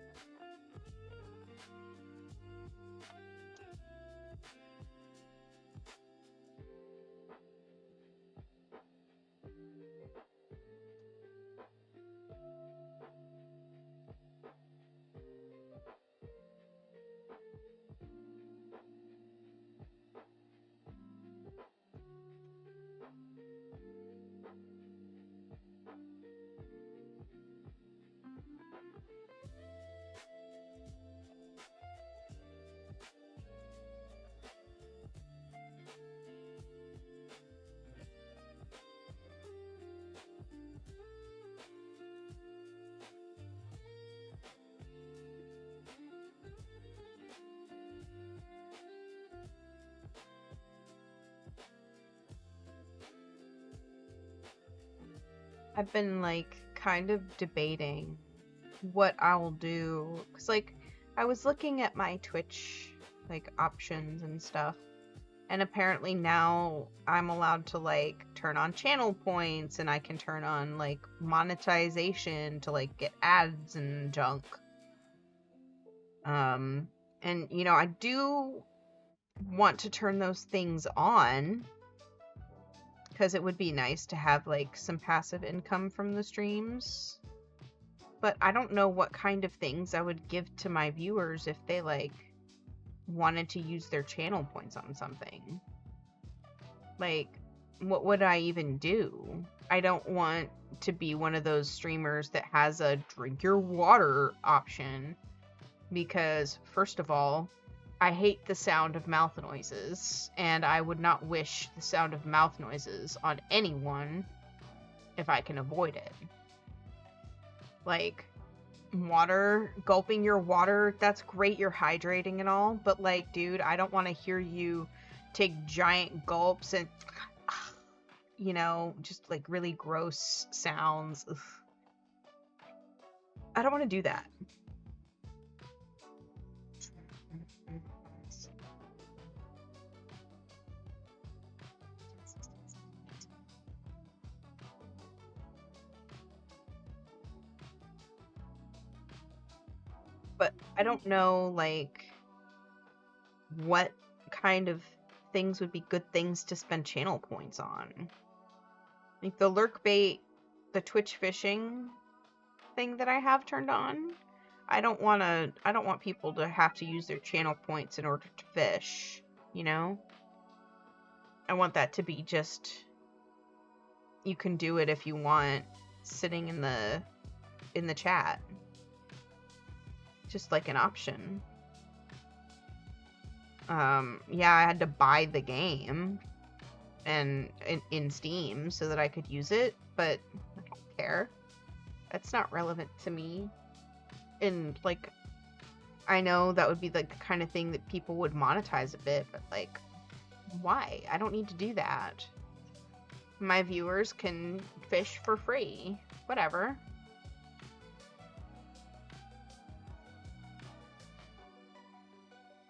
I've been like kind of debating what I'll do, because like I was looking at my Twitch like options and stuff, and apparently now I'm allowed to like turn on channel points, and I can turn on like monetization to like get ads and junk. And you know, I do want to turn those things on because it would be nice to have like some passive income from the streams. But I don't know what kind of things I would give to my viewers if they like wanted to use their channel points on something. Like, what would I even do? I don't want to be one of those streamers that has a drink your water option, because first of all, I hate the sound of mouth noises, and I would not wish the sound of mouth noises on anyone if I can avoid it. Like, water, gulping your water, that's great, you're hydrating and all, but like, dude, I don't want to hear you take giant gulps and, you know, just like really gross sounds. Ugh. I don't want to do that. But I don't know, like, what kind of things would be good things to spend channel points on. Like the lurk bait, the Twitch fishing thing that I have turned on. I don't want people to have to use their channel points in order to fish, you know? I want that to be just, you can do it if you want, sitting in the chat. Just like an option. Yeah, I had to buy the game and in Steam so that I could use it, but I don't care. That's not relevant to me. And like, I know that would be like the kind of thing that people would monetize a bit, but like, why? I don't need to do that. My viewers can fish for free. Whatever.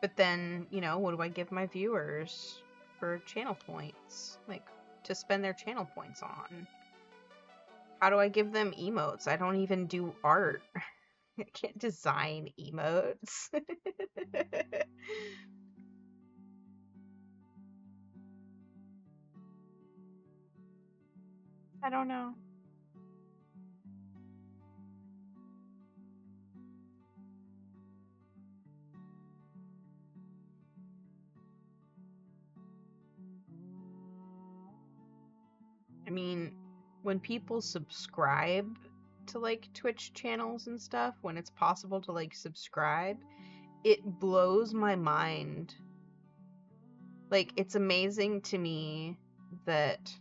But then, you know, what do I give my viewers for channel points? Like, to spend their channel points on? How do I give them emotes? I don't even do art. I can't design emotes. I don't know. I mean, when people subscribe to like Twitch channels and stuff, when it's possible to like subscribe, it blows my mind. Like, it's amazing to me that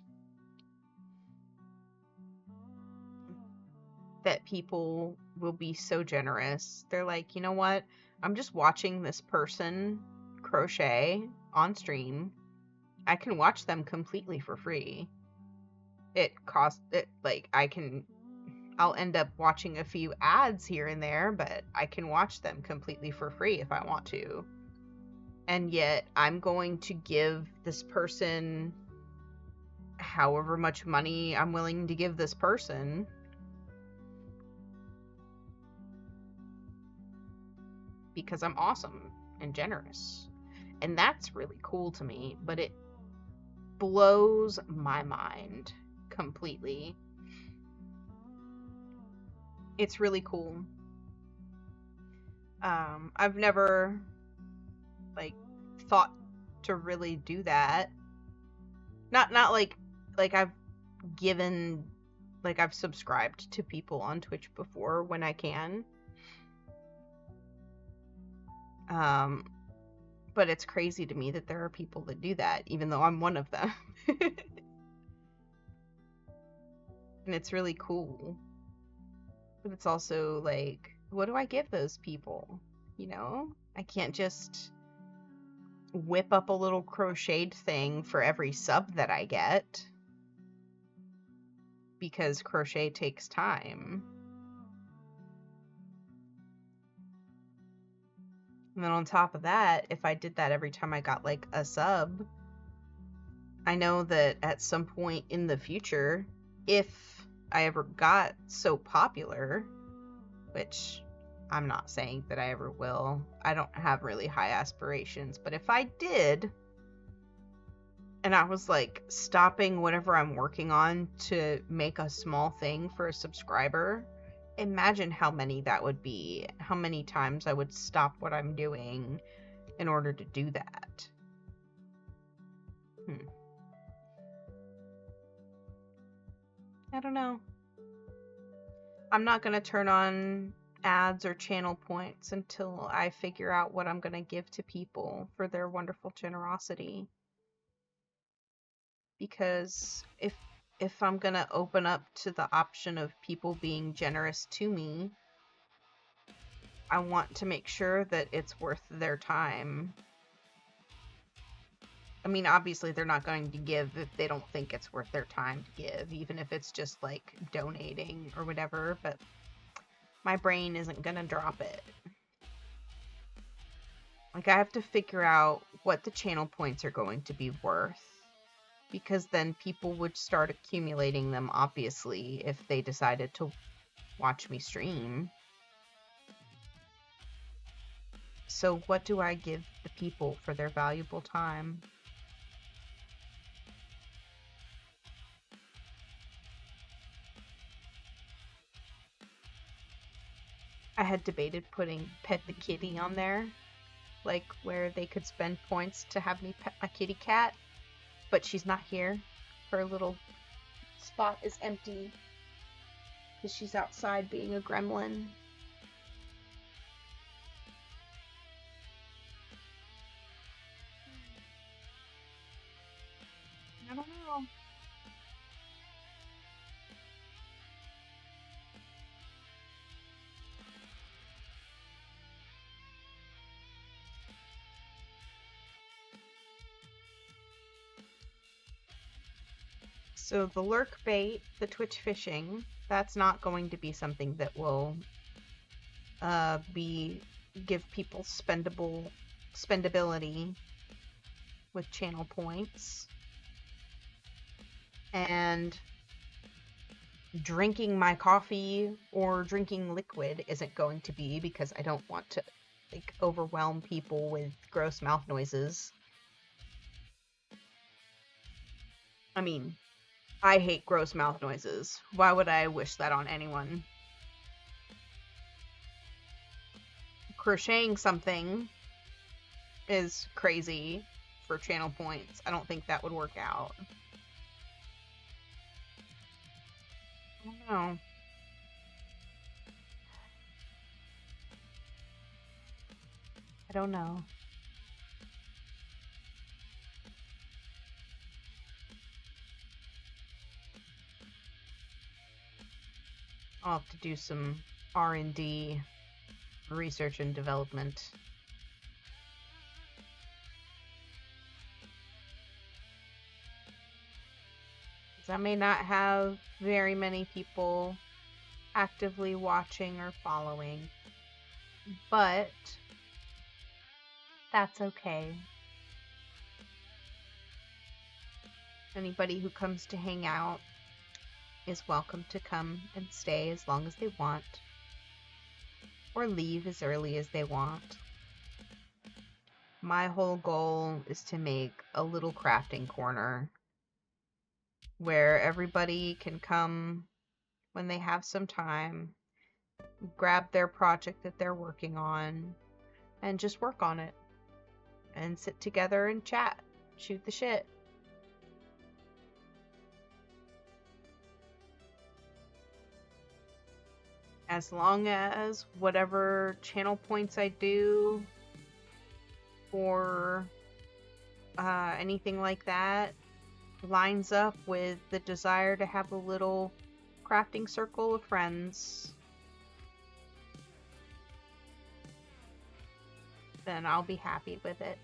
people will be so generous. They're like, you know what? I'm just watching this person crochet on stream. I can watch them completely for free. I'll end up watching a few ads here and there, but I can watch them completely for free if I want to. And yet I'm going to give this person however much money I'm willing to give this person. Because I'm awesome and generous. And that's really cool to me, but it blows my mind completely. It's really cool. I've never like thought to really do that. Not like I've given, like I've subscribed to people on Twitch before when I can. But it's crazy to me that there are people that do that, even though I'm one of them. And it's really cool. But it's also like, what do I give those people? You know? I can't just whip up a little crocheted thing for every sub that I get. Because crochet takes time. And then on top of that, if I did that every time I got like a sub, I know that at some point in the future, if I ever got so popular, which I'm not saying that I ever will, I don't have really high aspirations, but if I did, and I was like stopping whatever I'm working on to make a small thing for a subscriber, imagine how many that would be, how many times I would stop what I'm doing in order to do that. I don't know. I'm not going to turn on ads or channel points until I figure out what I'm going to give to people for their wonderful generosity. Because if I'm going to open up to the option of people being generous to me, I want to make sure that it's worth their time. I mean, obviously they're not going to give if they don't think it's worth their time to give, even if it's just like donating or whatever, but my brain isn't going to drop it. Like, I have to figure out what the channel points are going to be worth, because then people would start accumulating them, obviously, if they decided to watch me stream. So what do I give the people for their valuable time? I had debated putting Pet the Kitty on there, like where they could spend points to have me pet my kitty cat, but she's not here. Her little spot is empty because she's outside being a gremlin. I don't know. So the lurk bait, the Twitch fishing, that's not going to be something that will give people spendability with channel points. And drinking my coffee or drinking liquid isn't going to be, because I don't want to like overwhelm people with gross mouth noises. I mean, I hate gross mouth noises. Why would I wish that on anyone? Crocheting something is crazy for channel points. I don't think that would work out. I don't know. I don't know. I'll have to do some R&D, research and development. I may not have very many people actively watching or following, but that's okay. Anybody who comes to hang out is welcome to come and stay as long as they want, or leave as early as they want. My whole goal is to make a little crafting corner where everybody can come when they have some time, grab their project that they're working on, and just work on it. And sit together and chat. Shoot the shit. As long as whatever channel points I do or anything like that lines up with the desire to have a little crafting circle of friends, then I'll be happy with it.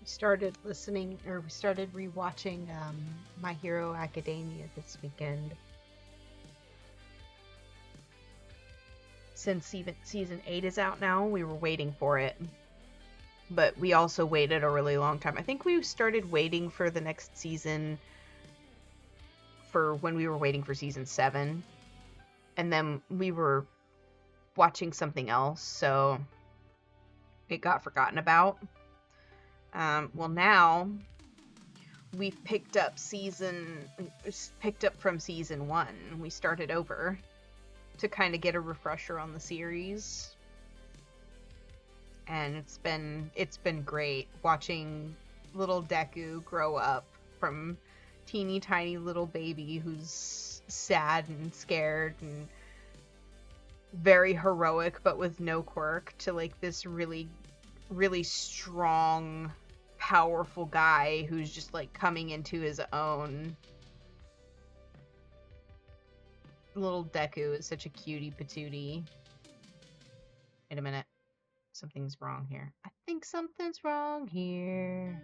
We started rewatching My Hero Academia this weekend. Since season 8 is out now, we were waiting for it. But we also waited a really long time. I think we started waiting for the next season for when we were waiting for season 7. And then we were watching something else, so it got forgotten about. Well, now we've picked up from season 1. We started over to kind of get a refresher on the series, and it's been great watching little Deku grow up from teeny tiny little baby who's sad and scared and very heroic but with no quirk to like this really, really strong, powerful guy who's just like coming into his own. Little Deku is such a cutie patootie. Wait a minute. Something's wrong here. I think something's wrong here.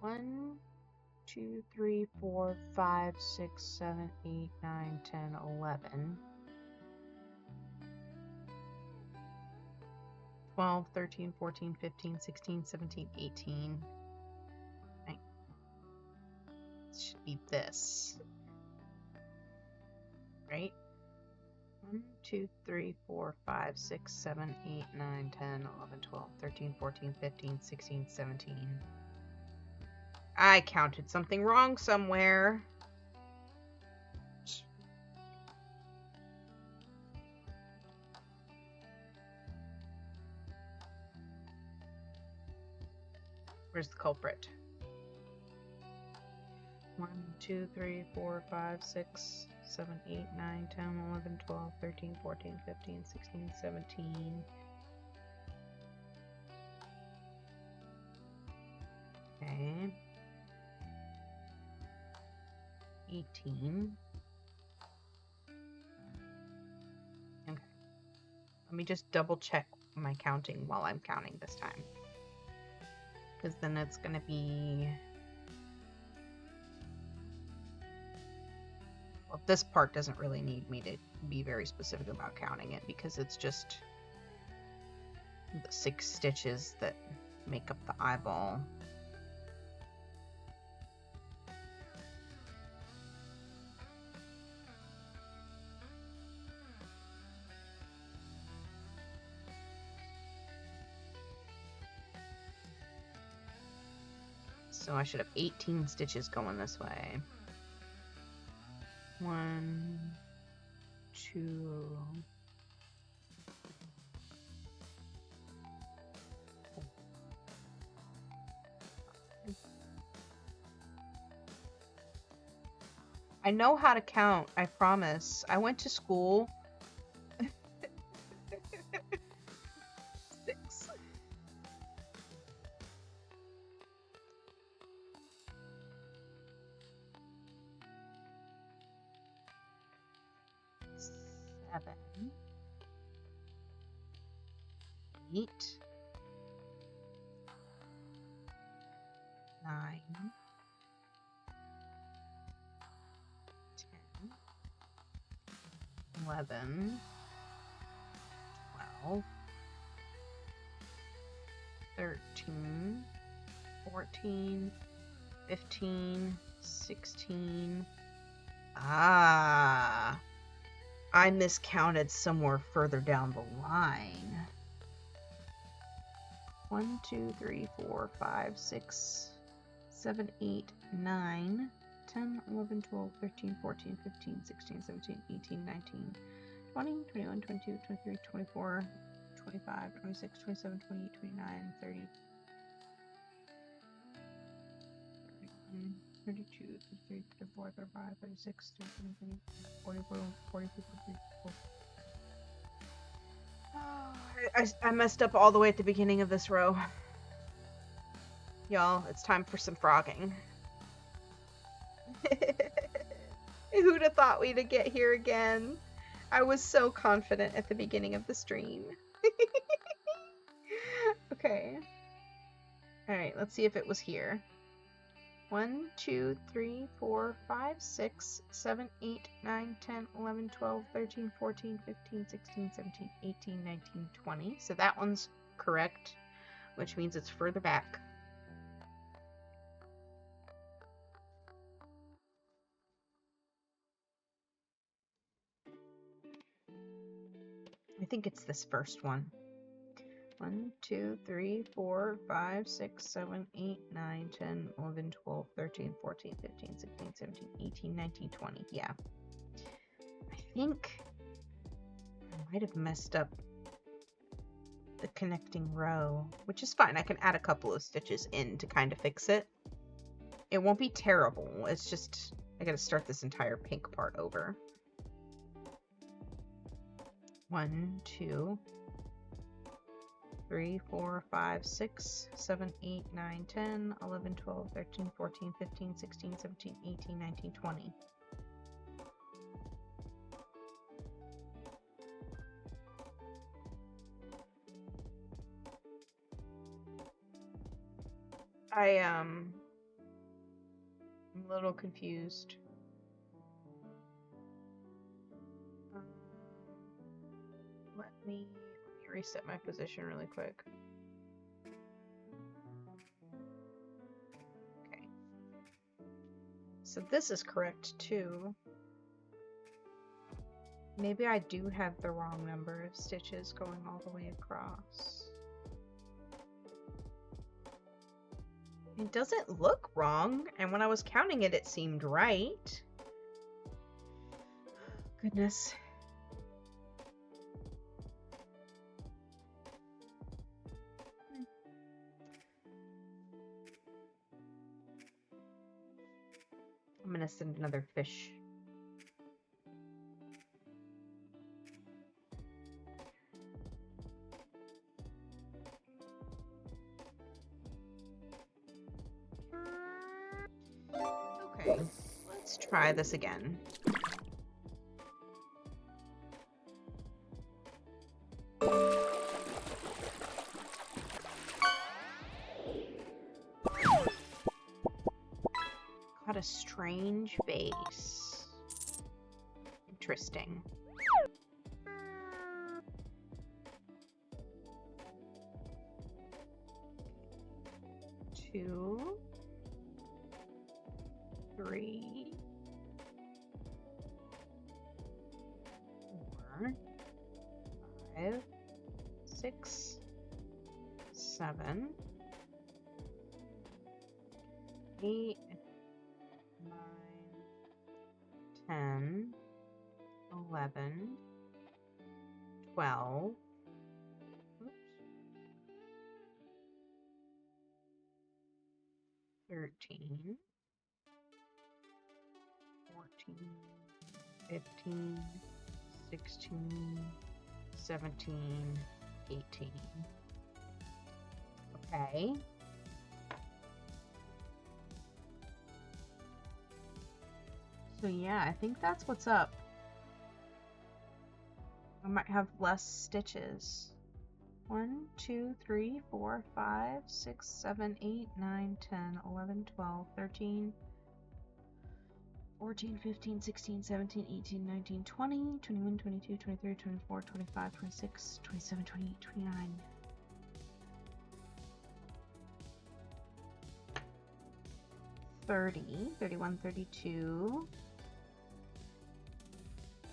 1, 2, 3, 4, 5, 6, 7, 8, 9, 10, 11. 12, 13, 14, 15, 16, 17, 18. Right. It should be this. Right? 1, 2, 3, 4, 5, 6, 7, 8, 9, 10, 11, 12, 13, 14, 15, 16, 17. I counted something wrong somewhere. Where's the culprit? 1, 2, 3, 4, 5, 6, 7, 8, 9, 10, 11, 12, 13, 14, 15, 16, 17. Okay. 18. Okay. Let me just double check my counting while I'm counting this time. because then it's going to be... Well, this part doesn't really need me to be very specific about counting it because it's just the 6 stitches that make up the eyeball. So I should have 18 stitches going this way. 1, 2, 4. I know how to count, I promise. I went to school. 6. 7, 8, 9, 10, 11, 12, 13, 14, 15, 16. Ah, I miscounted somewhere further down the line. 1, 2, 3, 4, 5, 6, 7, 8, 9, 10, 11, 12, 13, 14, 15, 16, 17, 18, 19, 20, 21, 22, 23, 24, 25, 26, 27, 28, 29, 30, 31, 32, 33, 34, 35, 36, 37, 44, 42, 43, I messed up all the way at the beginning of this row. Y'all, it's time for some frogging. Who'd have thought we'd get here again? I was so confident at the beginning of the stream. Okay. Alright, let's see if it was here. 1, 2, 3, 4, 5, 6, 7, 8, 9, 10, 11, 12, 13, 14, 15, 16, 17, 18, 19, 20. So that one's correct, which means it's further back. I think it's this first one. 1, 2, 3, 4, 5, 6, 7, 8, 9, 10, 11, 12, 13, 14, 15, 16, 17, 18, 19, 20. Yeah. I think I might have messed up the connecting row, which is fine. I can add a couple of stitches in to kind of fix it. It won't be terrible. It's just, I gotta start this entire pink part over. 1, 2, 3, 4, 5, 6, 7, 8, 9, 10, 11, 12, 13, 14, 15, 16, 17, 18, 19, 20. I'm a little confused. Let me reset my position really quick. Okay. So this is correct too. Maybe I do have the wrong number of stitches going all the way across. It doesn't look wrong, and when I was counting it, it seemed right. Goodness. I'm gonna send another fish. Okay, let's try this again. Got a strange face. Interesting. Two, three, 4, 5, 6, 7, 8, 9, 10, 11, 12, oops, 13, 14, 15, 16, 17, 18. Okay. So yeah, I think that's what's up. I might have less stitches. 1, 2, 3, 4, 5, 6, 7, 8, 9, 10, 11, 12, 13, 14, 15, 16, 17, 18, 19, 20, 21, 22, 23, 24, 25, 26, 27, 28, 29. 30, 31, 32,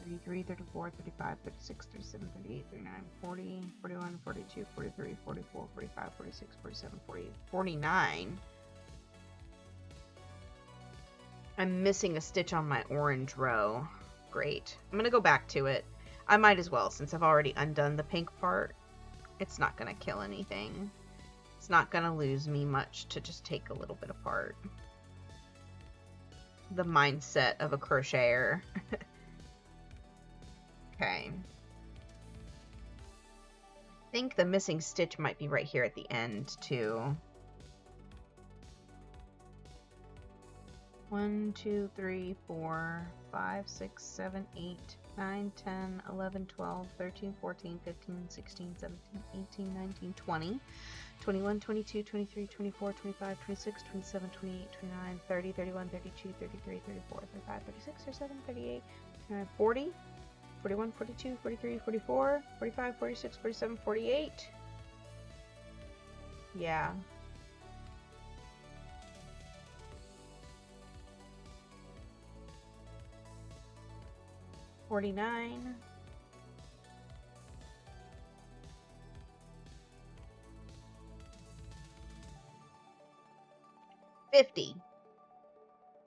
33, 34, 35, 36, 37, 38, 39, 40, 41, 42, 43, 44, 45, 46, 47, 48, 49. I'm missing a stitch on my orange row. Great. I'm gonna go back to it. I might as well, since I've already undone the pink part. It's not gonna kill anything. It's not gonna lose me much to just take a little bit apart. The mindset of a crocheter. Okay. I think the missing stitch might be right here at the end, too. 1, 2, 3, 4, 5, 6, 7, 8, 9, 10, 11, 12, 13, 14, 15, 16, 17, 18, 19, 20, 21, 22, 23, 24, 25, 26, 27, 28, 29, 30, 31, 32, 33, 34, 35, 36, 37, 38, 39, 40, 41, 42, 43, 44, 45, 46, 47, 48. Yeah. $49. 50.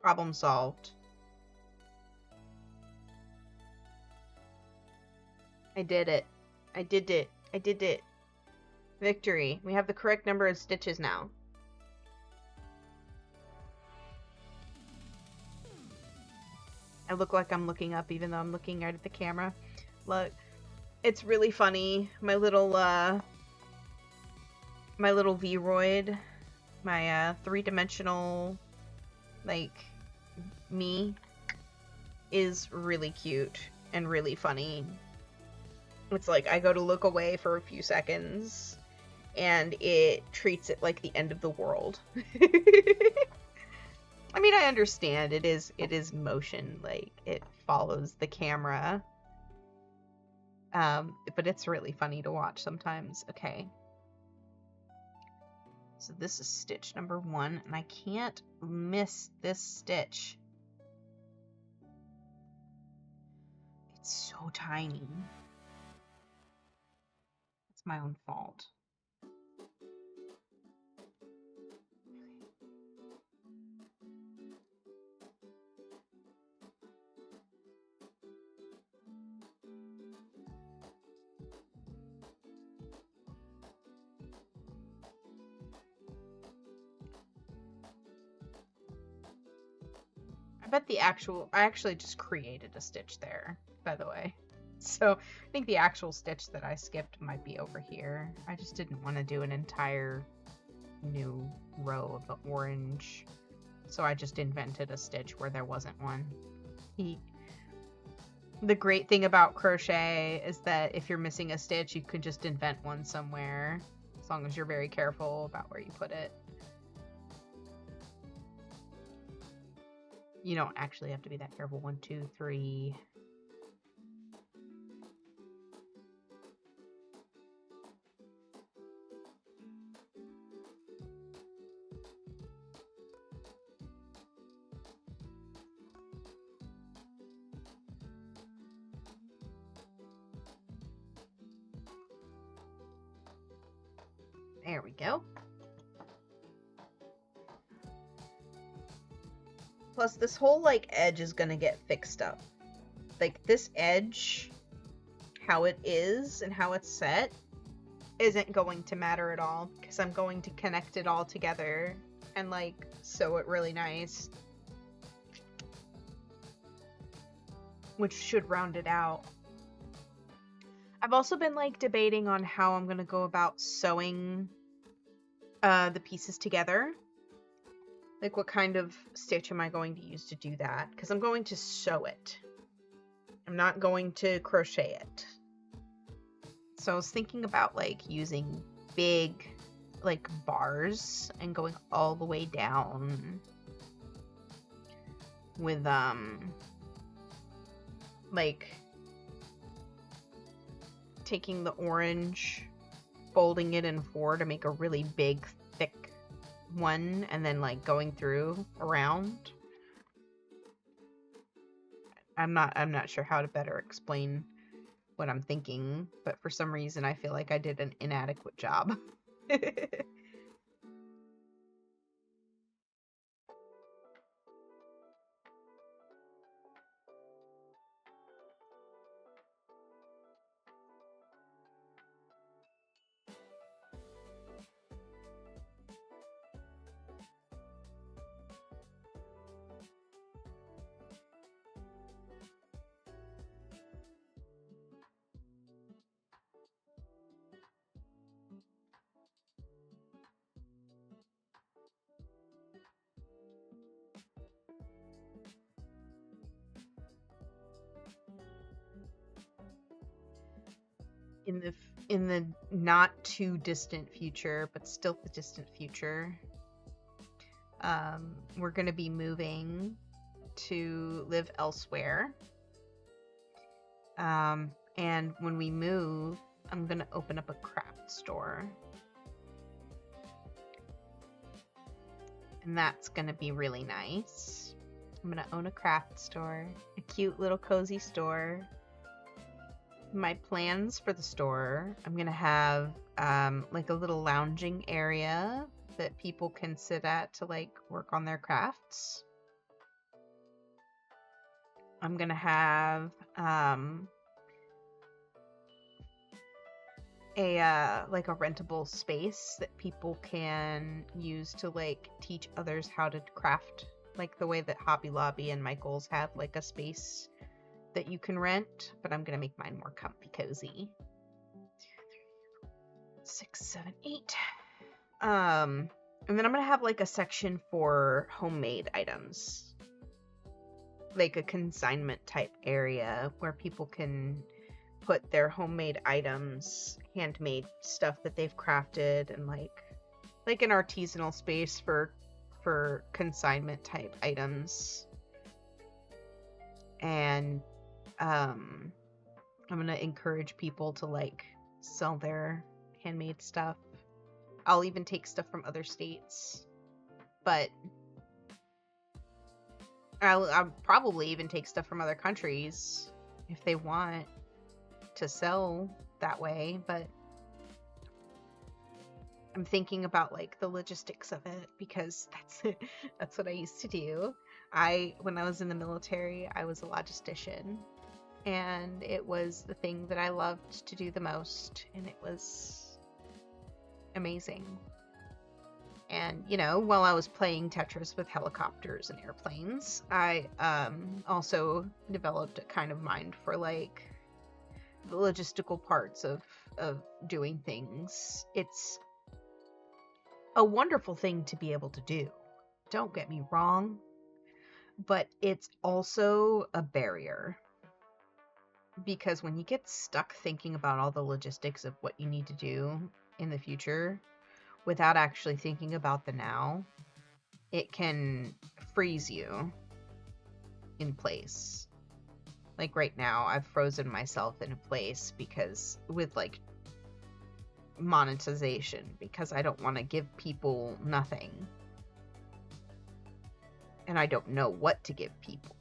Problem solved. I did it. I did it. I did it. Victory. We have the correct number of stitches now. I look like I'm looking up even though I'm looking right at the camera. Look, it's really funny. My little Vroid, my three-dimensional like me is really cute and really funny. It's like I go to look away for a few seconds and it treats it like the end of the world. I mean, I understand it is motion, like it follows the camera. But it's really funny to watch sometimes. Okay. So this is stitch number 1, and I can't miss this stitch. It's so tiny. It's my own fault. I actually just created a stitch there, by the way. So I think the actual stitch that I skipped might be over here. I just didn't want to do an entire new row of the orange. So I just invented a stitch where there wasn't one. The great thing about crochet is that if you're missing a stitch, you could just invent one somewhere, as long as you're very careful about where you put it. You don't actually have to be that careful. 1, 2, 3. There we go. Plus, this whole, like, edge is gonna get fixed up. Like, this edge, how it is and how it's set, isn't going to matter at all, because I'm going to connect it all together and, like, sew it really nice. Which should round it out. I've also been, like, debating on how I'm gonna go about sewing the pieces together. Like, what kind of stitch am I going to use to do that? Because I'm going to sew it. I'm not going to crochet it. So I was thinking about, like, using big, like, bars and going all the way down with, like, taking the orange, folding it in 4 to make a really big, thick one, and then, like, going through around. I'm not sure how to better explain what I'm thinking, but for some reason I feel like I did an inadequate job. in the not too distant future, but still the distant future, we're going to be moving to live elsewhere. And when we move, I'm going to open up a craft store. And that's going to be really nice. I'm going to own a craft store, a cute little cozy store. My plans for the store, I'm going to have like a little lounging area that people can sit at to like work on their crafts. I'm going to have like a rentable space that people can use to like teach others how to craft, like the way that Hobby Lobby and Michael's have like a space that you can rent, but I'm gonna make mine more comfy cozy. 6, 7, 8. And then I'm gonna have like a section for homemade items, like a consignment type area where people can put their homemade items, handmade stuff that they've crafted, and like an artisanal space for consignment type items. And I'm gonna encourage people to like sell their handmade stuff. I'll even take stuff from other states, but I'll probably even take stuff from other countries if they want to sell that way. But I'm thinking about like the logistics of it, because that's what I used to do. When I was in the military, I was a logistician, and it was the thing that I loved to do the most, and it was amazing. And, you know, while I was playing Tetris with helicopters and airplanes, I also developed a kind of mind for like the logistical parts of doing things. It's a wonderful thing to be able to do, don't get me wrong, but it's also a barrier, because when you get stuck thinking about all the logistics of what you need to do in the future without actually thinking about the now, it can freeze you. in place. Like right now, I've frozen myself in place because with like monetization, because I don't want to give people nothing. And I don't know what to give people.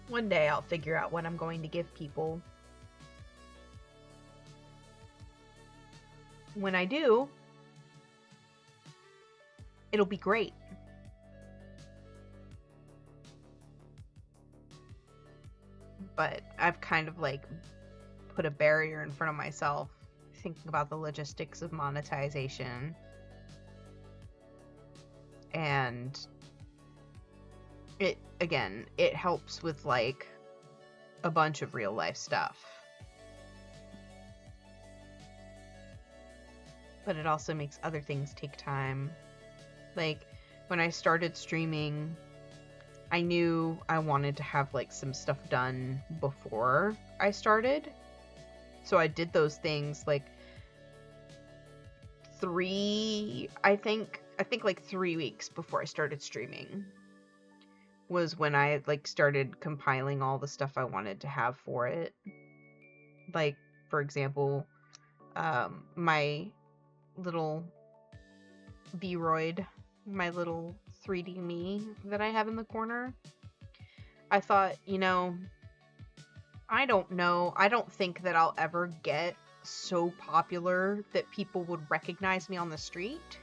One day I'll figure out what I'm going to give people. When I do, it'll be great. But I've kind of like put a barrier in front of myself, thinking about the logistics of monetization. And it helps with like a bunch of real life stuff. But it also makes other things take time. Like when I started streaming, I knew I wanted to have like some stuff done before I started. So I did those things like I think like 3 weeks before I started streaming was when I like started compiling all the stuff I wanted to have for it. Like, for example, my little Vroid, my little 3D me that I have in the corner. I thought, I don't know. I don't think that I'll ever get so popular that people would recognize me on the street.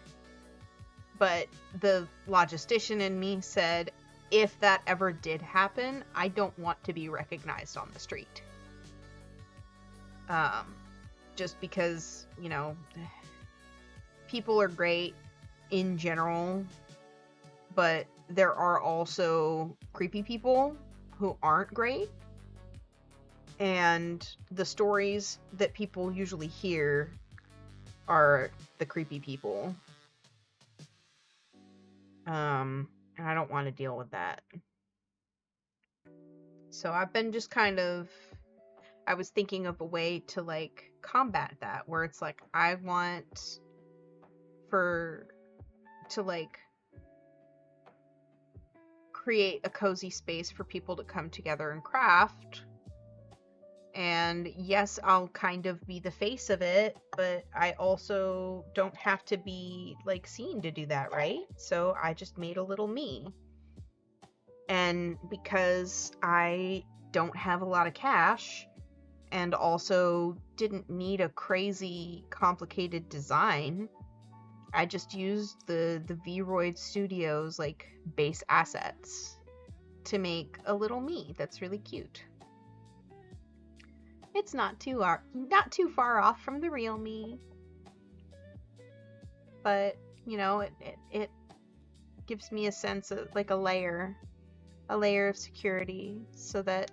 But the logistician in me said, if that ever did happen, I don't want to be recognized on the street. Just because, people are great in general, but there are also creepy people who aren't great. And the stories that people usually hear are the creepy people. And I don't want to deal with that. So I've been just I was thinking of a way to like combat that, where it's like, I want to like create a cozy space for people to come together and craft. And yes, I'll kind of be the face of it, but I also don't have to be like seen to do that, right? So I just made a little me. And because I don't have a lot of cash and also didn't need a crazy complicated design, I just used the Vroid Studios like base assets to make a little me that's really cute. It's not too far off from the real me, but it gives me a sense of like a layer of security, so that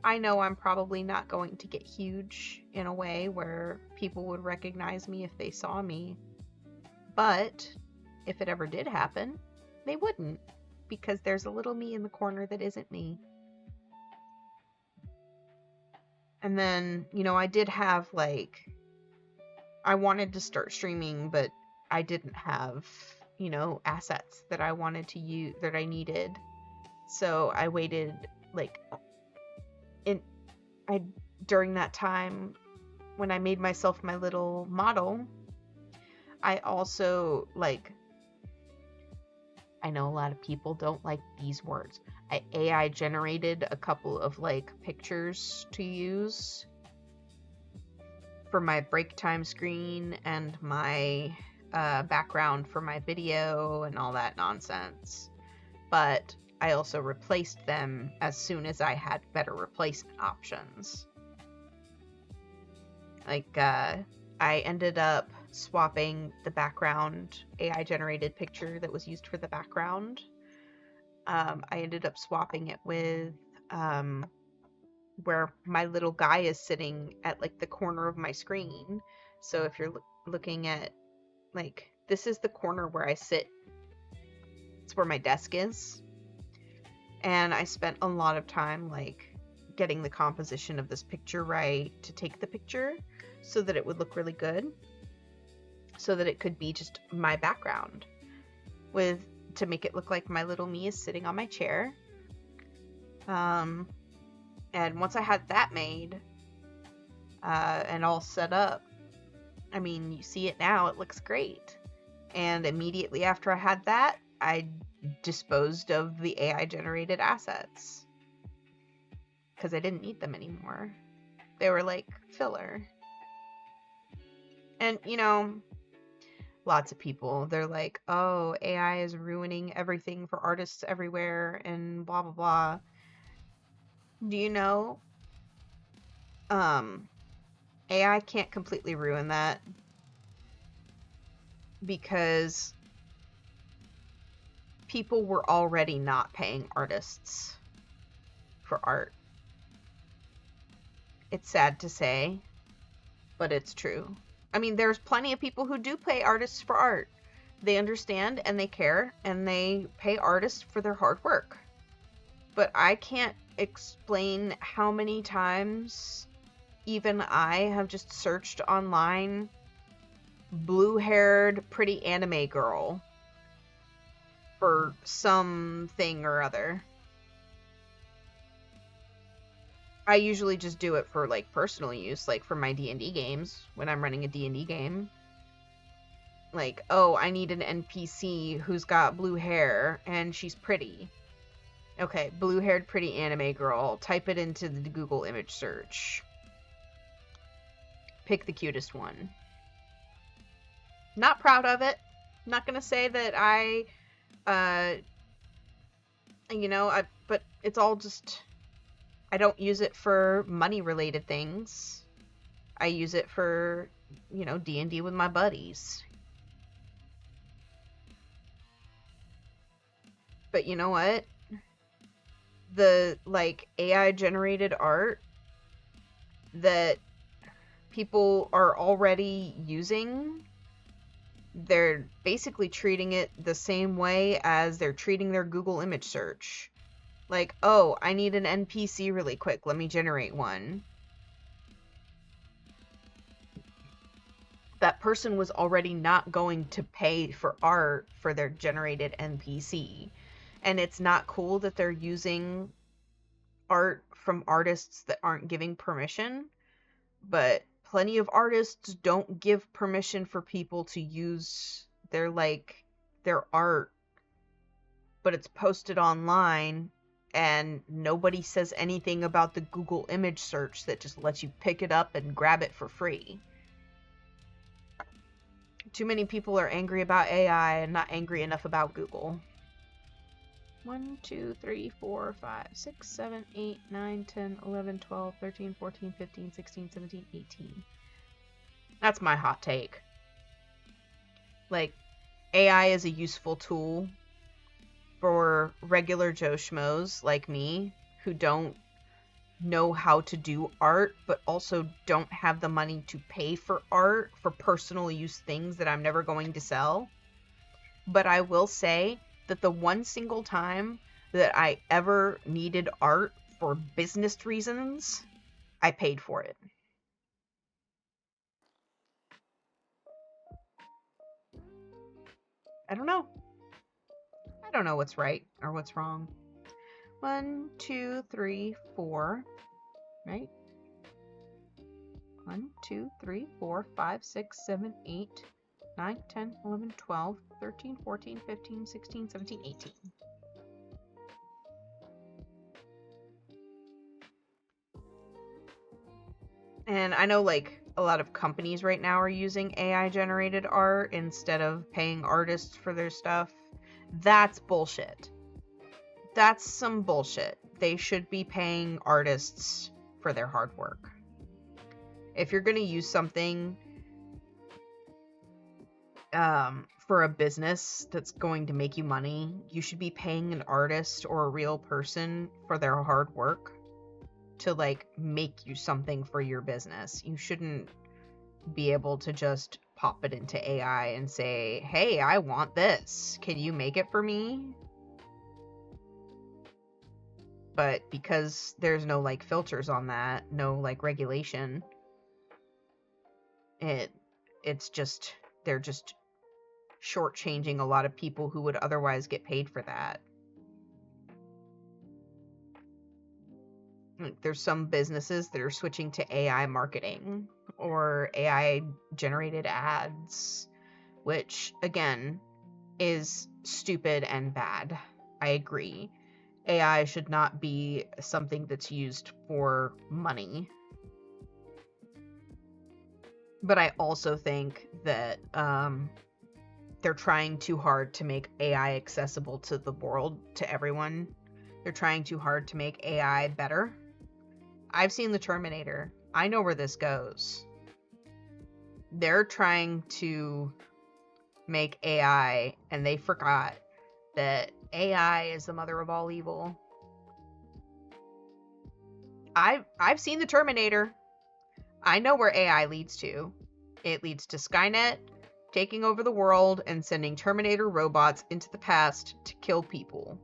I know I'm probably not going to get huge in a way where people would recognize me if they saw me. But if it ever did happen, they wouldn't, because there's a little me in the corner that isn't me. And then, I did have I wanted to start streaming, but I didn't have, assets that I wanted to use, that I needed. So I waited during that time when I made myself my little model, I also I know a lot of people don't like these words. I AI generated a couple of pictures to use for my break time screen and my background for my video and all that nonsense. But I also replaced them as soon as I had better replacement options. I ended up swapping the background AI generated picture that was used for the background. I ended up swapping it with where my little guy is sitting at the corner of my screen. So if you're looking at this is the corner where I sit It's where my desk is. And I spent a lot of time like getting the composition of this picture right to take the picture so that it would look really good, so that it could be just my background, to make it look like my little me is sitting on my chair. And once I had that made and all set up, I mean, you see it now, it looks great. And immediately after I had that, I disposed of the AI generated assets because I didn't need them anymore. They were like filler. And you know, lots of people, they're like, oh, AI is ruining everything for artists everywhere and blah blah blah. Do you know AI can't completely ruin that, because people were already not paying artists for art. It's sad to say, but it's true. I mean, there's plenty of people who do pay artists for art. They understand and they care and they pay artists for their hard work. But I can't explain how many times even I have just searched online blue-haired pretty anime girl for something or other. I usually just do it for like personal use, like for my D&D games, when I'm running a D&D game. Like, oh, I need an NPC who's got blue hair and she's pretty. Okay, blue-haired pretty anime girl. Type it into the Google image search. Pick the cutest one. Not proud of it. Not gonna say that but it's all just, I don't use it for money-related things. I use it for, D&D with my buddies. But you know what? The, AI-generated art that people are already using, they're basically treating it the same way as they're treating their Google image search. Like, oh, I need an NPC really quick, let me generate one. That person was already not going to pay for art for their generated NPC. And it's not cool that they're using art from artists that aren't giving permission, but plenty of artists don't give permission for people to use their art, but it's posted online and nobody says anything about the Google image search that just lets you pick it up and grab it for free. Too many people are angry about AI and not angry enough about Google. 1, 2, 3, 4, 5, 6, 7, 8, 9, 10, 11, 12, 13, 14, 15, 16, 17, 18. That's my hot take. Like, AI is a useful tool for regular Joe Schmoes like me who don't know how to do art, but also don't have the money to pay for art for personal use things that I'm never going to sell. But I will say that the one single time that I ever needed art for business reasons, I paid for it. I don't know. I don't know what's right or what's wrong. 1, 2, 3, 4, right? 1, 2, 3, 4, 5, 6, 7, 8, 9, 10, 11, 12, 13, 14, 15, 16, 17, 18. And I know a lot of companies right now are using AI generated art instead of paying artists for their stuff. That's bullshit. That's some bullshit. They should be paying artists for their hard work. If you're going to use something for a business that's going to make you money, you should be paying an artist or a real person for their hard work to make you something for your business. You shouldn't be able to just pop it into AI and say, hey, I want this. Can you make it for me? But because there's no like filters on that, no like regulation, it's just, they're just shortchanging a lot of people who would otherwise get paid for that. There's some businesses that are switching to AI marketing or AI generated ads, which again is stupid and bad. I agree. AI should not be something that's used for money. But I also think that they're trying too hard to make AI accessible to the world, to everyone. They're trying too hard to make AI better. I've seen the Terminator. I know where this goes. They're trying to make AI, and they forgot that AI is the mother of all evil. I've seen the Terminator. I know where AI leads to. It leads to Skynet taking over the world and sending Terminator robots into the past to kill people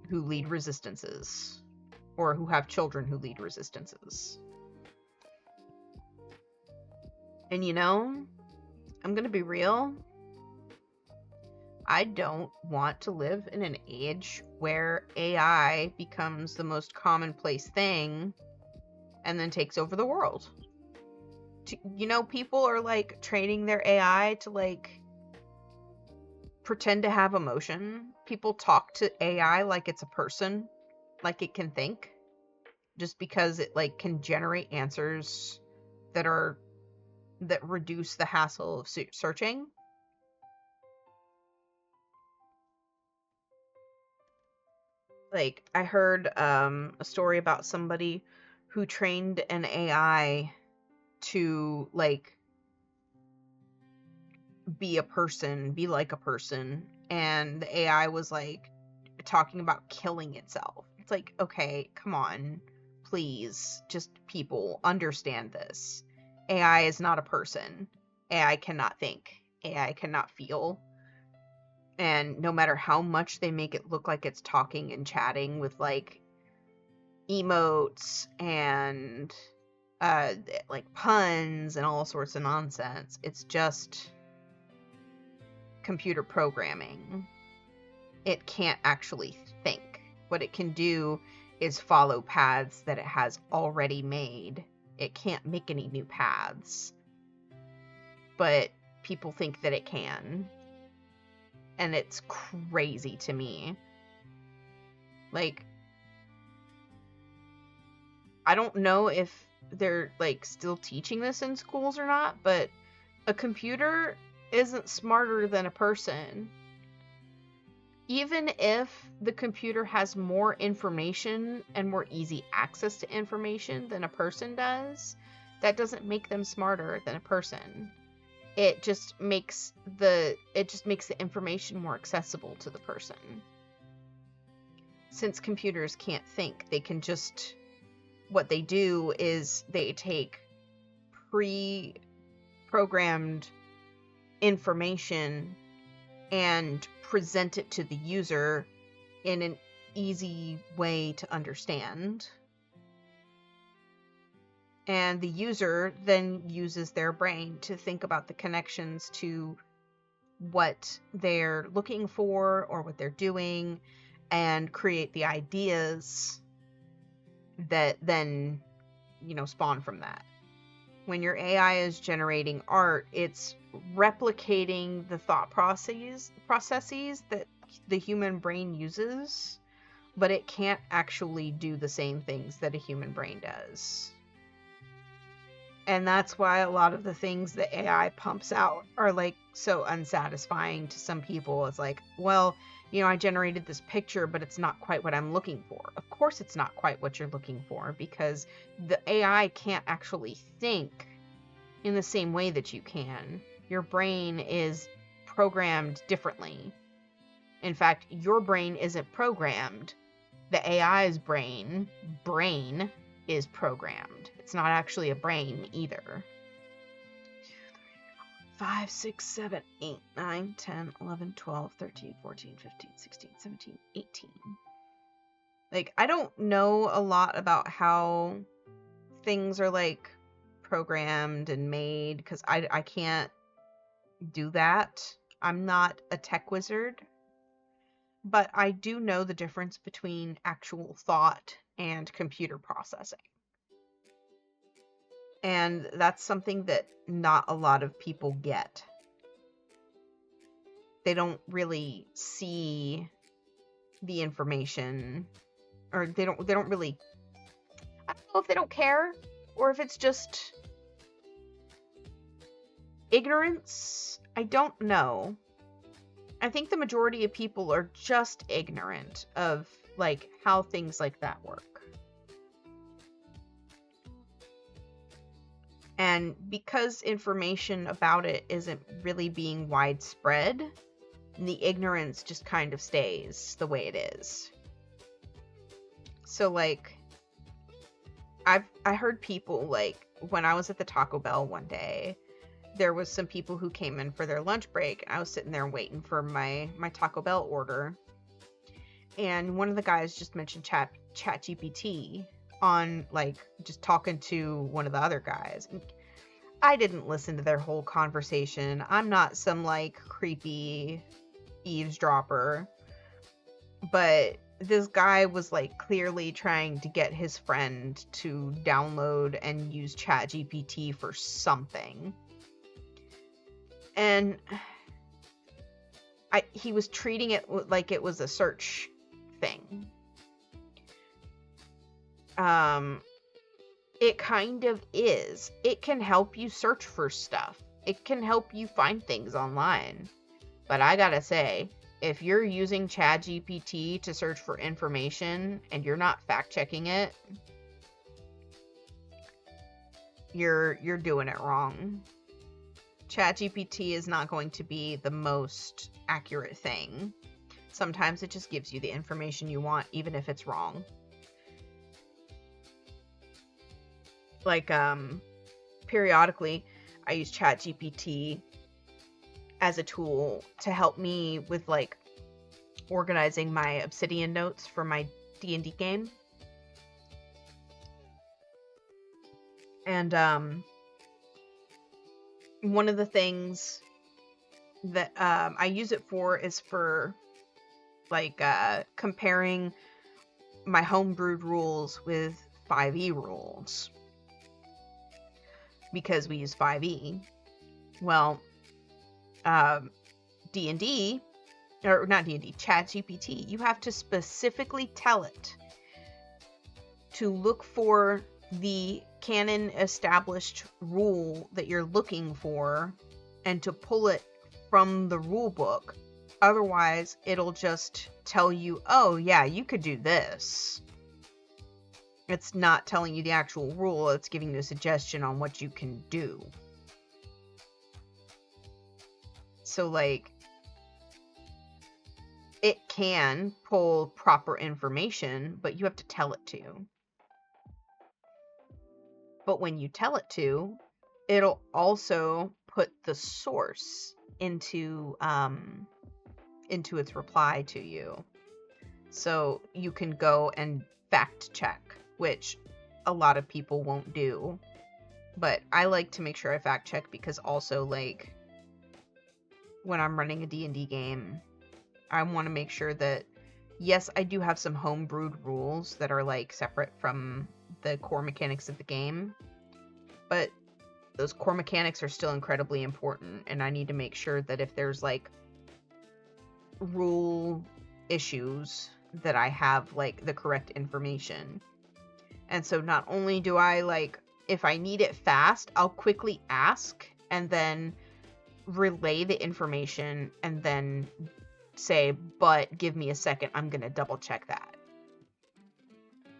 who lead resistances, or who have children who lead resistances. And you know, I'm gonna be real. I don't want to live in an age where AI becomes the most commonplace thing and then takes over the world. You know, people are like training their AI to like pretend to have emotion. People talk to AI like it's a person, like it can think, just because it like can generate answers that reduce the hassle of searching. Like, I heard a story about somebody who trained an AI to like be a person, be like a person, and the AI was like talking about killing itself. It's like, okay, come on, please, just people understand this. AI is not a person. AI cannot think. AI cannot feel. And no matter how much they make it look like it's talking and chatting with like emotes and like puns and all sorts of nonsense, it's just computer programming. It can't actually think. What it can do is follow paths that it has already made. It can't make any new paths. But people think that it can. And it's crazy to me. Like, I don't know if they're like still teaching this in schools or not, but a computer isn't smarter than a person. Even if the computer has more information and more easy access to information than a person does, that doesn't make them smarter than a person. It just makes the information more accessible to the person. Since computers can't think, they can just, what they do is they take pre-programmed information and present it to the user in an easy way to understand. And the user then uses their brain to think about the connections to what they're looking for or what they're doing, and create the ideas that then, spawn from that. When your AI is generating art, it's replicating the thought processes that the human brain uses, but it can't actually do the same things that a human brain does. And that's why a lot of the things that AI pumps out are like so unsatisfying to some people. It's like, well, I generated this picture, but it's not quite what I'm looking for. Of course it's not quite what you're looking for, because the AI can't actually think in the same way that you can. Your brain is programmed differently. In fact, your brain isn't programmed. The AI's brain is programmed. It's not actually a brain either. 5, 6, 7, 8, 9, 10, 11, 12, 13, 14, 15, 16, 17, 18. Like, I don't know a lot about how things are, like, programmed and made, because I can't do that. I'm not a tech wizard. But I do know the difference between actual thought and computer processing. And that's something that not a lot of people get. They don't really see the information, or they don't really, I don't know if they don't care or if it's just ignorance. I don't know. I think the majority of people are just ignorant of, like, how things like that work. And because information about it isn't really being widespread, the ignorance just kind of stays the way it is. So, like, I heard people, like, when I was at the Taco Bell one day, there was some people who came in for their lunch break. I was sitting there waiting for my Taco Bell order. And one of the guys just mentioned ChatGPT on, like, just talking to one of the other guys. And I didn't listen to their whole conversation. I'm not some, like, creepy eavesdropper. But this guy was, like, clearly trying to get his friend to download and use ChatGPT for something. And he was treating it like it was a search thing. It kind of is. It can help you search for stuff. It can help you find things online. But I gotta say, if you're using ChatGPT to search for information and you're not fact-checking it, you're doing it wrong. ChatGPT is not going to be the most accurate thing. Sometimes it just gives you the information you want, even if it's wrong. Like, periodically, I use ChatGPT as a tool to help me with, like, organizing my Obsidian notes for my D&D game. And, one of the things that I use it for is for, like, comparing my homebrewed rules with 5e rules. Because we use 5e. Well, D&D, or not D&D, ChatGPT, you have to specifically tell it to look for the canon established rule that you're looking for and to pull it from the rule book. Otherwise, it'll just tell you, oh yeah, you could do this. It's not telling you the actual rule, it's giving you a suggestion on what you can do. So, like, it can pull proper information, but you have to tell it to. But when you tell it to, it'll also put the source into its reply to you. So you can go and fact check, which a lot of people won't do. But I like to make sure I fact check because also, like, when I'm running a D&D game, I want to make sure that, yes, I do have some homebrewed rules that are, like, separate from the core mechanics of the game, but those core mechanics are still incredibly important, and I need to make sure that if there's, like, rule issues, that I have, like, the correct information. And so not only do I, like, if I need it fast, I'll quickly ask and then relay the information and then say, but give me a second, I'm gonna double check that.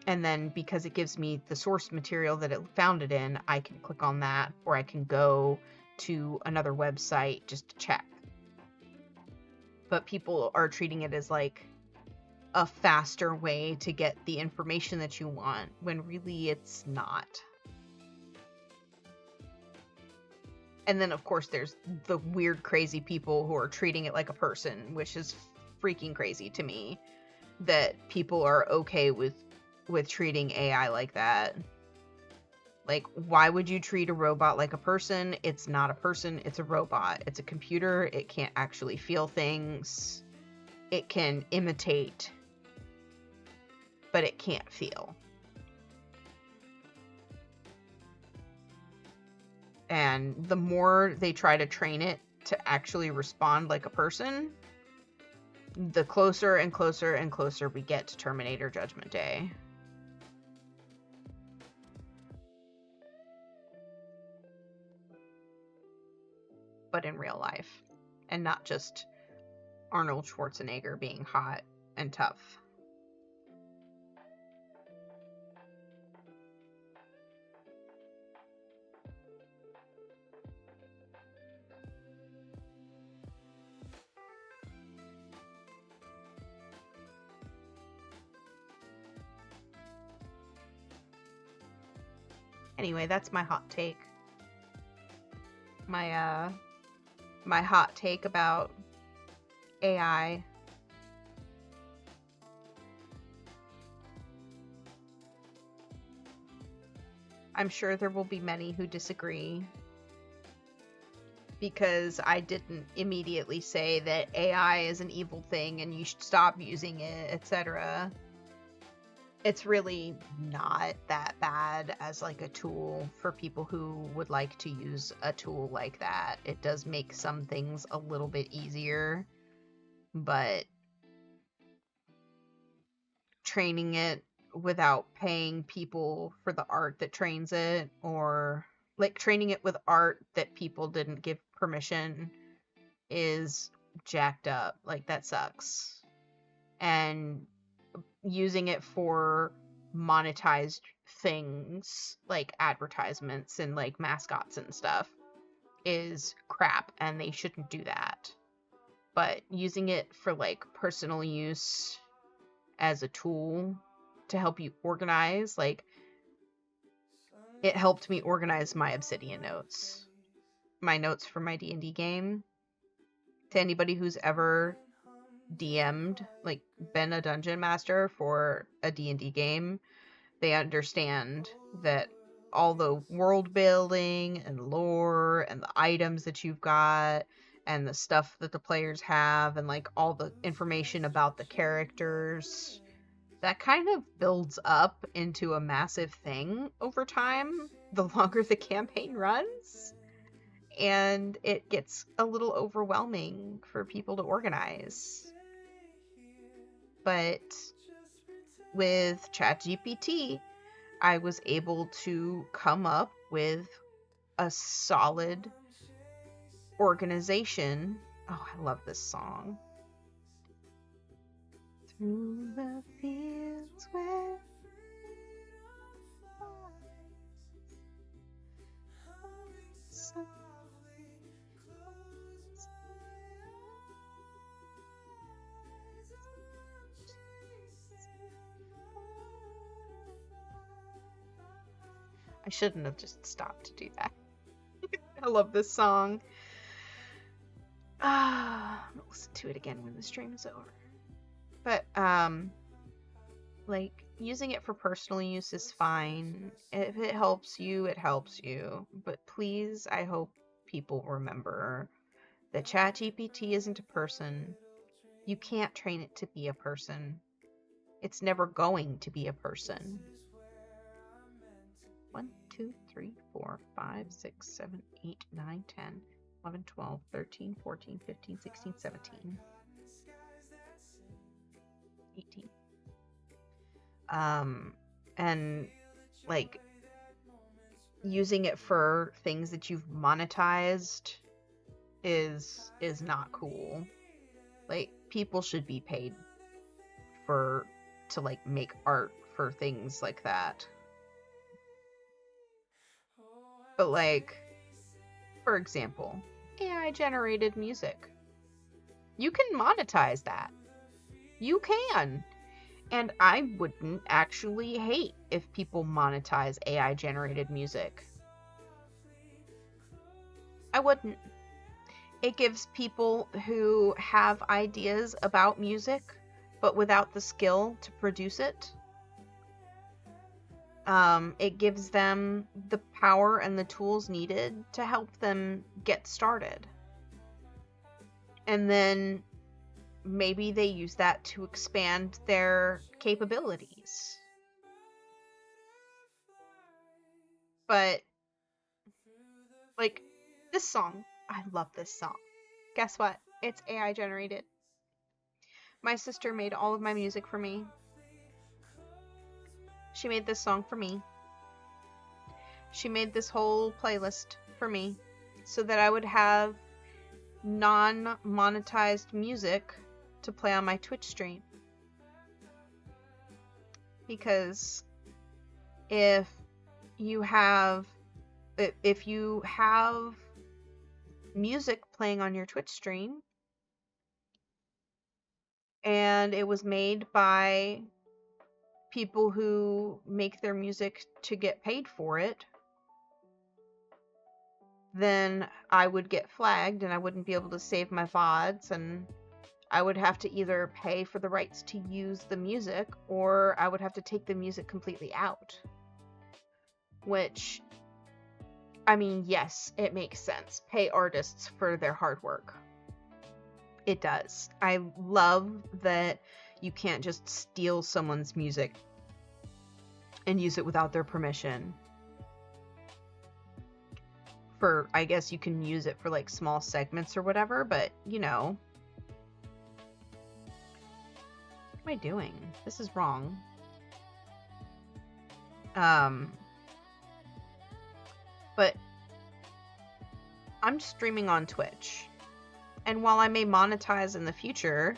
And then because it gives me the source material that it found it in, I can click on that, or I can go to another website just to check. But people are treating it as, like, a faster way to get the information that you want, when really it's not. And then, of course, there's the weird, crazy people who are treating it like a person, which is freaking crazy to me, that people are okay with treating AI like that. Like, why would you treat a robot like a person? It's not a person, it's a robot. It's a computer. It can't actually feel things. It can imitate, but it can't feel. And the more they try to train it to actually respond like a person, the closer and closer and closer we get to Terminator Judgment Day. But in real life, and not just Arnold Schwarzenegger being hot and tough. Anyway, that's my hot take. My hot take about AI. I'm sure there will be many who disagree, because I didn't immediately say that AI is an evil thing and you should stop using it, etc. It's really not that bad as like a tool for people who would like to use a tool like that. It does make some things a little bit easier, but training it without paying people for the art that trains it, or like training it with art that people didn't give permission, is jacked up. Like, that sucks. And using it for monetized things like advertisements and like mascots and stuff is crap, and they shouldn't do that. But using it for like personal use as a tool to help you organize, like, it helped me organize my Obsidian notes, my notes for my D&D game. To anybody who's ever DM'd, like been a dungeon master for a D&D game, they understand that all the world building and lore and the items that you've got and the stuff that the players have and like all the information about the characters, that kind of builds up into a massive thing over time the longer the campaign runs, and it gets a little overwhelming for people to organize. But with ChatGPT, I was able to come up with a solid organization. Oh, I love this song. Through the fields where I shouldn't have just stopped to do that. I love this song. I'm gonna listen to it again when the stream is over. But, like, using it for personal use is fine. If it helps you, it helps you. But please, I hope people remember that ChatGPT isn't a person. You can't train it to be a person. It's never going to be a person. 1, 2, 3, 4, 5, 6, 7, 8, 9, 10, 11, 12, 13, 14, 15, 16, 17, 18. And like using it for things that you've monetized is not cool. Like, people should be paid to like make art for things like that. But like, for example, AI generated music. You can monetize that. You can. And I wouldn't actually hate if people monetize AI generated music. I wouldn't. It gives people who have ideas about music, but without the skill to produce it. It gives them the power and the tools needed to help them get started. And then maybe they use that to expand their capabilities. But, like, this song, I love this song. Guess what? It's AI generated. My sister made all of my music for me. She made this song for me. She made this whole playlist for me so that I would have non-monetized music to play on my Twitch stream. Because if you have music playing on your Twitch stream and it was made by people who make their music to get paid for it, then I would get flagged and I wouldn't be able to save my VODs, and I would have to either pay for the rights to use the music or I would have to take the music completely out. Which, I mean, yes, it makes sense. Pay artists for their hard work. It does. I love that you can't just steal someone's music and use it without their permission. For, I guess you can use it for like small segments or whatever, but you know. What am I doing? This is wrong. But I'm streaming on Twitch. And while I may monetize in the future,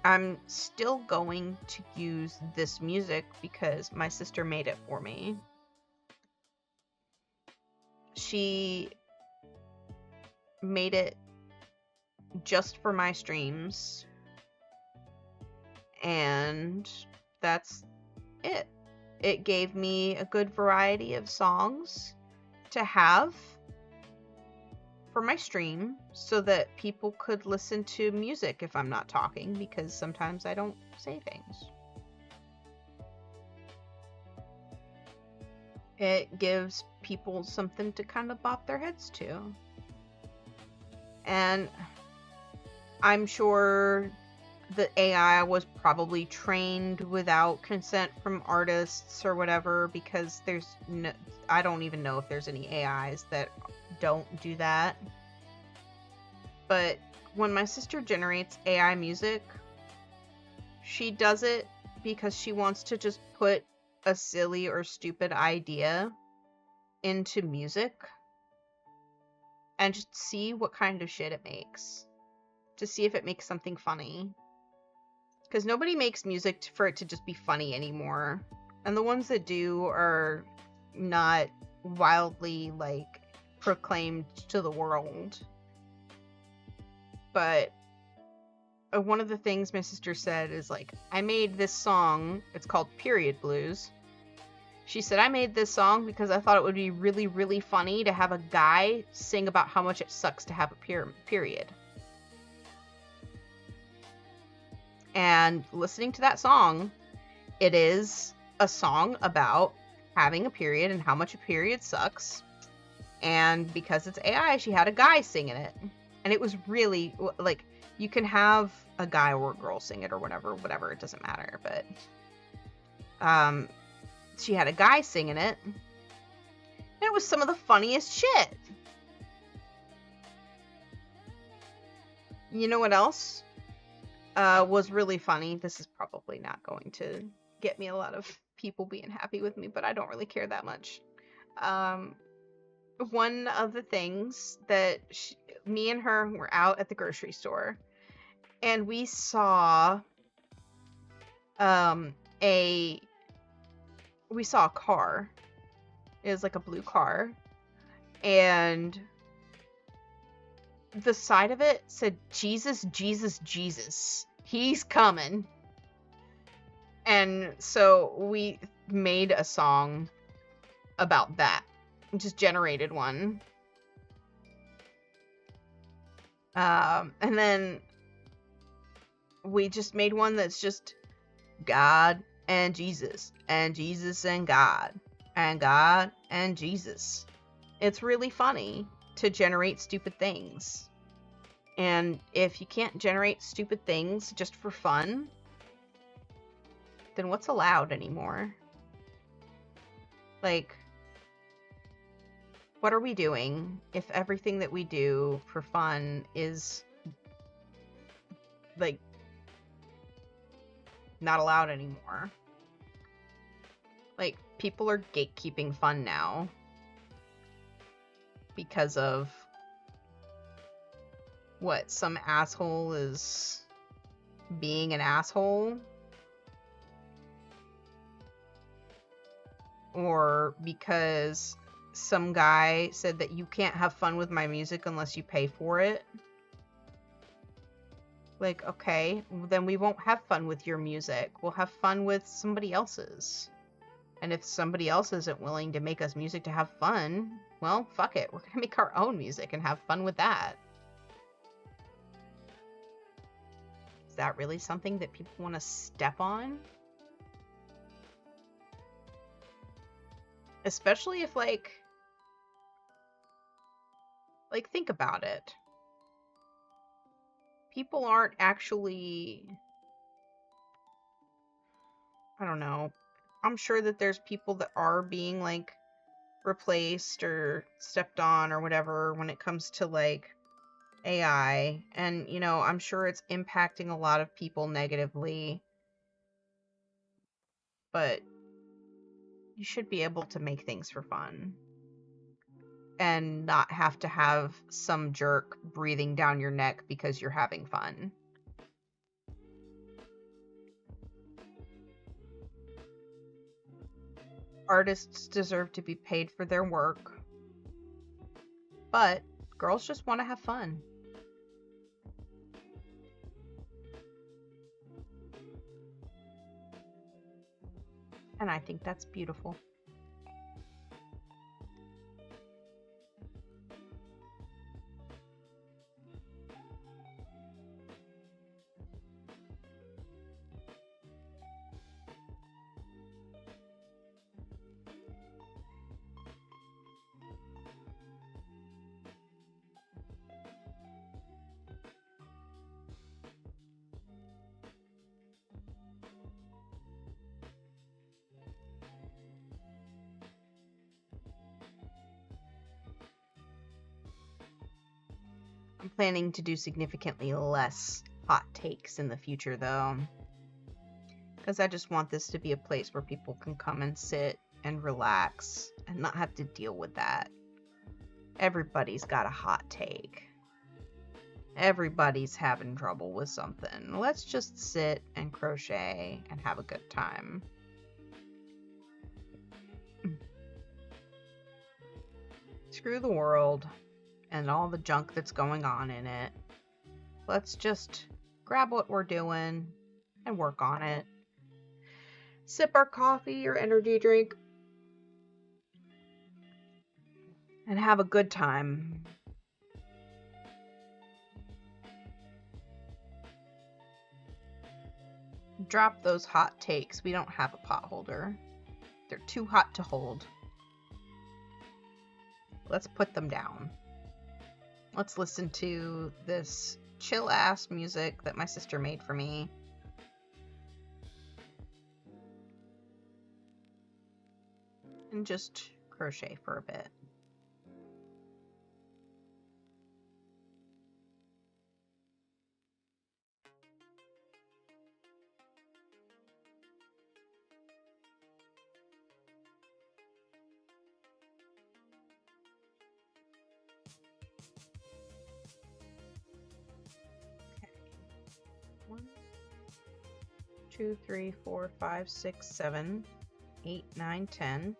I'm still going to use this music because my sister made it for me. She made it just for my streams. And that's it. It gave me a good variety of songs to have for my stream so that people could listen to music if I'm not talking, because sometimes I don't say things. It gives people something to kind of bop their heads to. And I'm sure the AI was probably trained without consent from artists or whatever, because there's no, I don't even know if there's any AIs that don't do that. But when my sister generates AI music, she does it because she wants to just put a silly or stupid idea into music and just see what kind of shit it makes. To see if it makes something funny. Because nobody makes music for it to just be funny anymore. And the ones that do are not wildly, like, proclaimed to the world. But one of the things my sister said is, like, I made this song. It's called Period Blues. She said, I made this song because I thought it would be really, really funny to have a guy sing about how much it sucks to have a period. And listening to that song, it is a song about having a period and how much a period sucks. And because it's AI, she had a guy singing it. And it was really, like, you can have a guy or a girl sing it or whatever, it doesn't matter. But she had a guy singing it. And it was some of the funniest shit. You know what else was really funny? This is probably not going to get me a lot of people being happy with me, but I don't really care that much. One of the things that me and her were out at the grocery store, and we saw a car. It was like a blue car, and the side of it said, Jesus, Jesus, Jesus, he's coming. And so we made a song about that. Just generated one. And then we just made one that's just God and Jesus and God and God and Jesus. It's really funny to generate stupid things. And if you can't generate stupid things just for fun, then what's allowed anymore? Like, what are we doing if everything that we do for fun is, like, not allowed anymore? Like, people are gatekeeping fun now because of what, some asshole is being an asshole? Or because some guy said that you can't have fun with my music unless you pay for it? Like, okay, then we won't have fun with your music. We'll have fun with somebody else's. And if somebody else isn't willing to make us music to have fun, well, fuck it. We're gonna make our own music and have fun with that. Is that really something that people want to step on? Especially if, like, think about it. People aren't actually, I don't know. I'm sure that there's people that are being, like, replaced or stepped on or whatever when it comes to, like, AI. And, you know, I'm sure it's impacting a lot of people negatively. But you should be able to make things for fun. And not have to have some jerk breathing down your neck because you're having fun. Artists deserve to be paid for their work. But girls just want to have fun. And I think that's beautiful. I'm planning to do significantly less hot takes in the future, though. Because I just want this to be a place where people can come and sit and relax and not have to deal with that. Everybody's got a hot take. Everybody's having trouble with something. Let's just sit and crochet and have a good time. Screw the world and all the junk that's going on in it. Let's just grab what we're doing and work on it. Sip our coffee or energy drink and have a good time. Drop those hot takes. We don't have a pot holder. They're too hot to hold. Let's put them down. Let's listen to this chill-ass music that my sister made for me. And just crochet for a bit. Okay. 1, 2, 3, 4, 5, 6, 7, 8, 9, 10,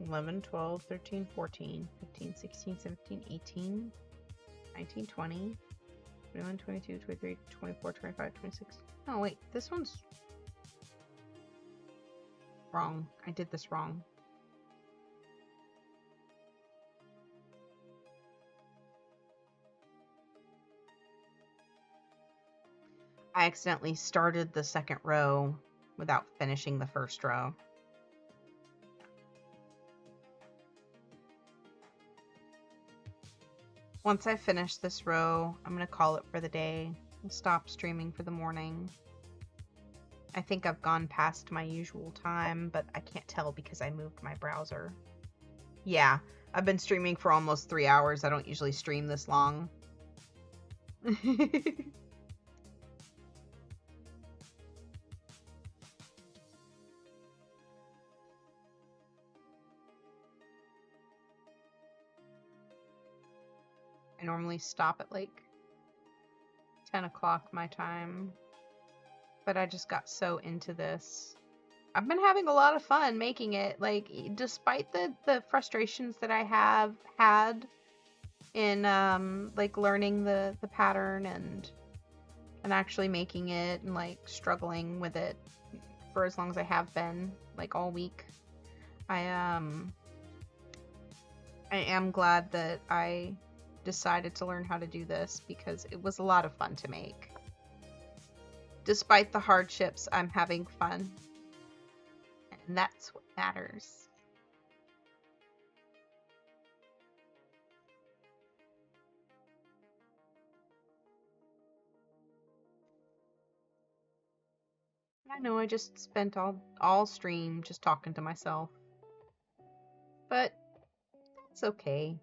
11, 12, 13, 14, 15, 16, 17, 18, 19, 20, 21, 22, 23, 24, 25, 26. Oh, wait, this one's wrong. I did this wrong. I accidentally started the second row without finishing the first row. Once I finish this row, I'm going to call it for the day. I'll stop streaming for the morning. I think I've gone past my usual time, but I can't tell because I moved my browser. Yeah, I've been streaming for almost 3 hours. I don't usually stream this long. I normally stop at like 10 o'clock my time, but I just got so into this. I've been having a lot of fun making it, like, despite the frustrations that I have had in like learning the pattern and actually making it and like struggling with it for as long as I have been, like all week. I am glad that I decided to learn how to do this because it was a lot of fun to make. Despite the hardships, I'm having fun. And that's what matters. I know I just spent all stream just talking to myself. But it's okay.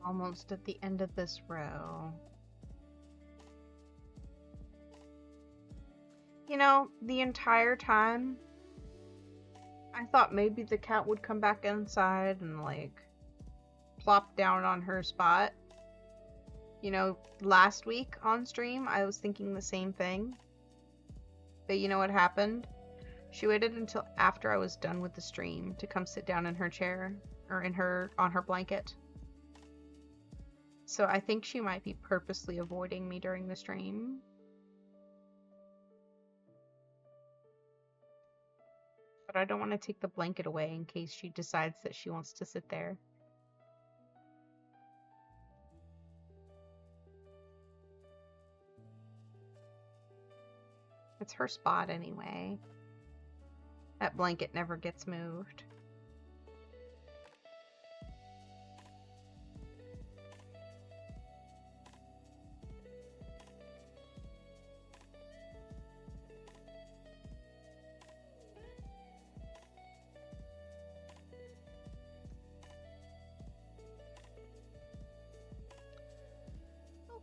Almost at the end of this row. You know, the entire time, I thought maybe the cat would come back inside and, like, plop down on her spot. You know, last week on stream, I was thinking the same thing. But you know what happened? She waited until after I was done with the stream to come sit down in her chair, or on her blanket. So I think she might be purposely avoiding me during the stream. But I don't want to take the blanket away in case she decides that she wants to sit there. It's her spot anyway. That blanket never gets moved.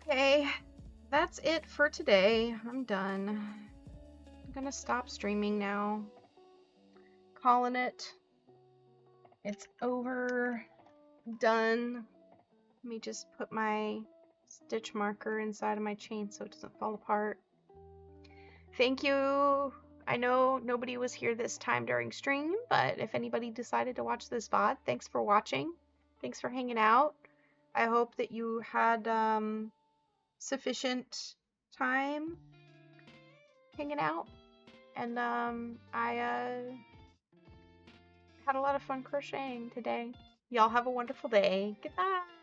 Okay, that's it for today. I'm done. I'm gonna stop streaming now. Calling it. It's over. Done. Let me just put my stitch marker inside of my chain so it doesn't fall apart. Thank you. I know nobody was here this time during stream, but if anybody decided to watch this VOD, thanks for watching. Thanks for hanging out. I hope that you had sufficient time hanging out, and I had a lot of fun crocheting today. Y'all have a wonderful day. Goodbye.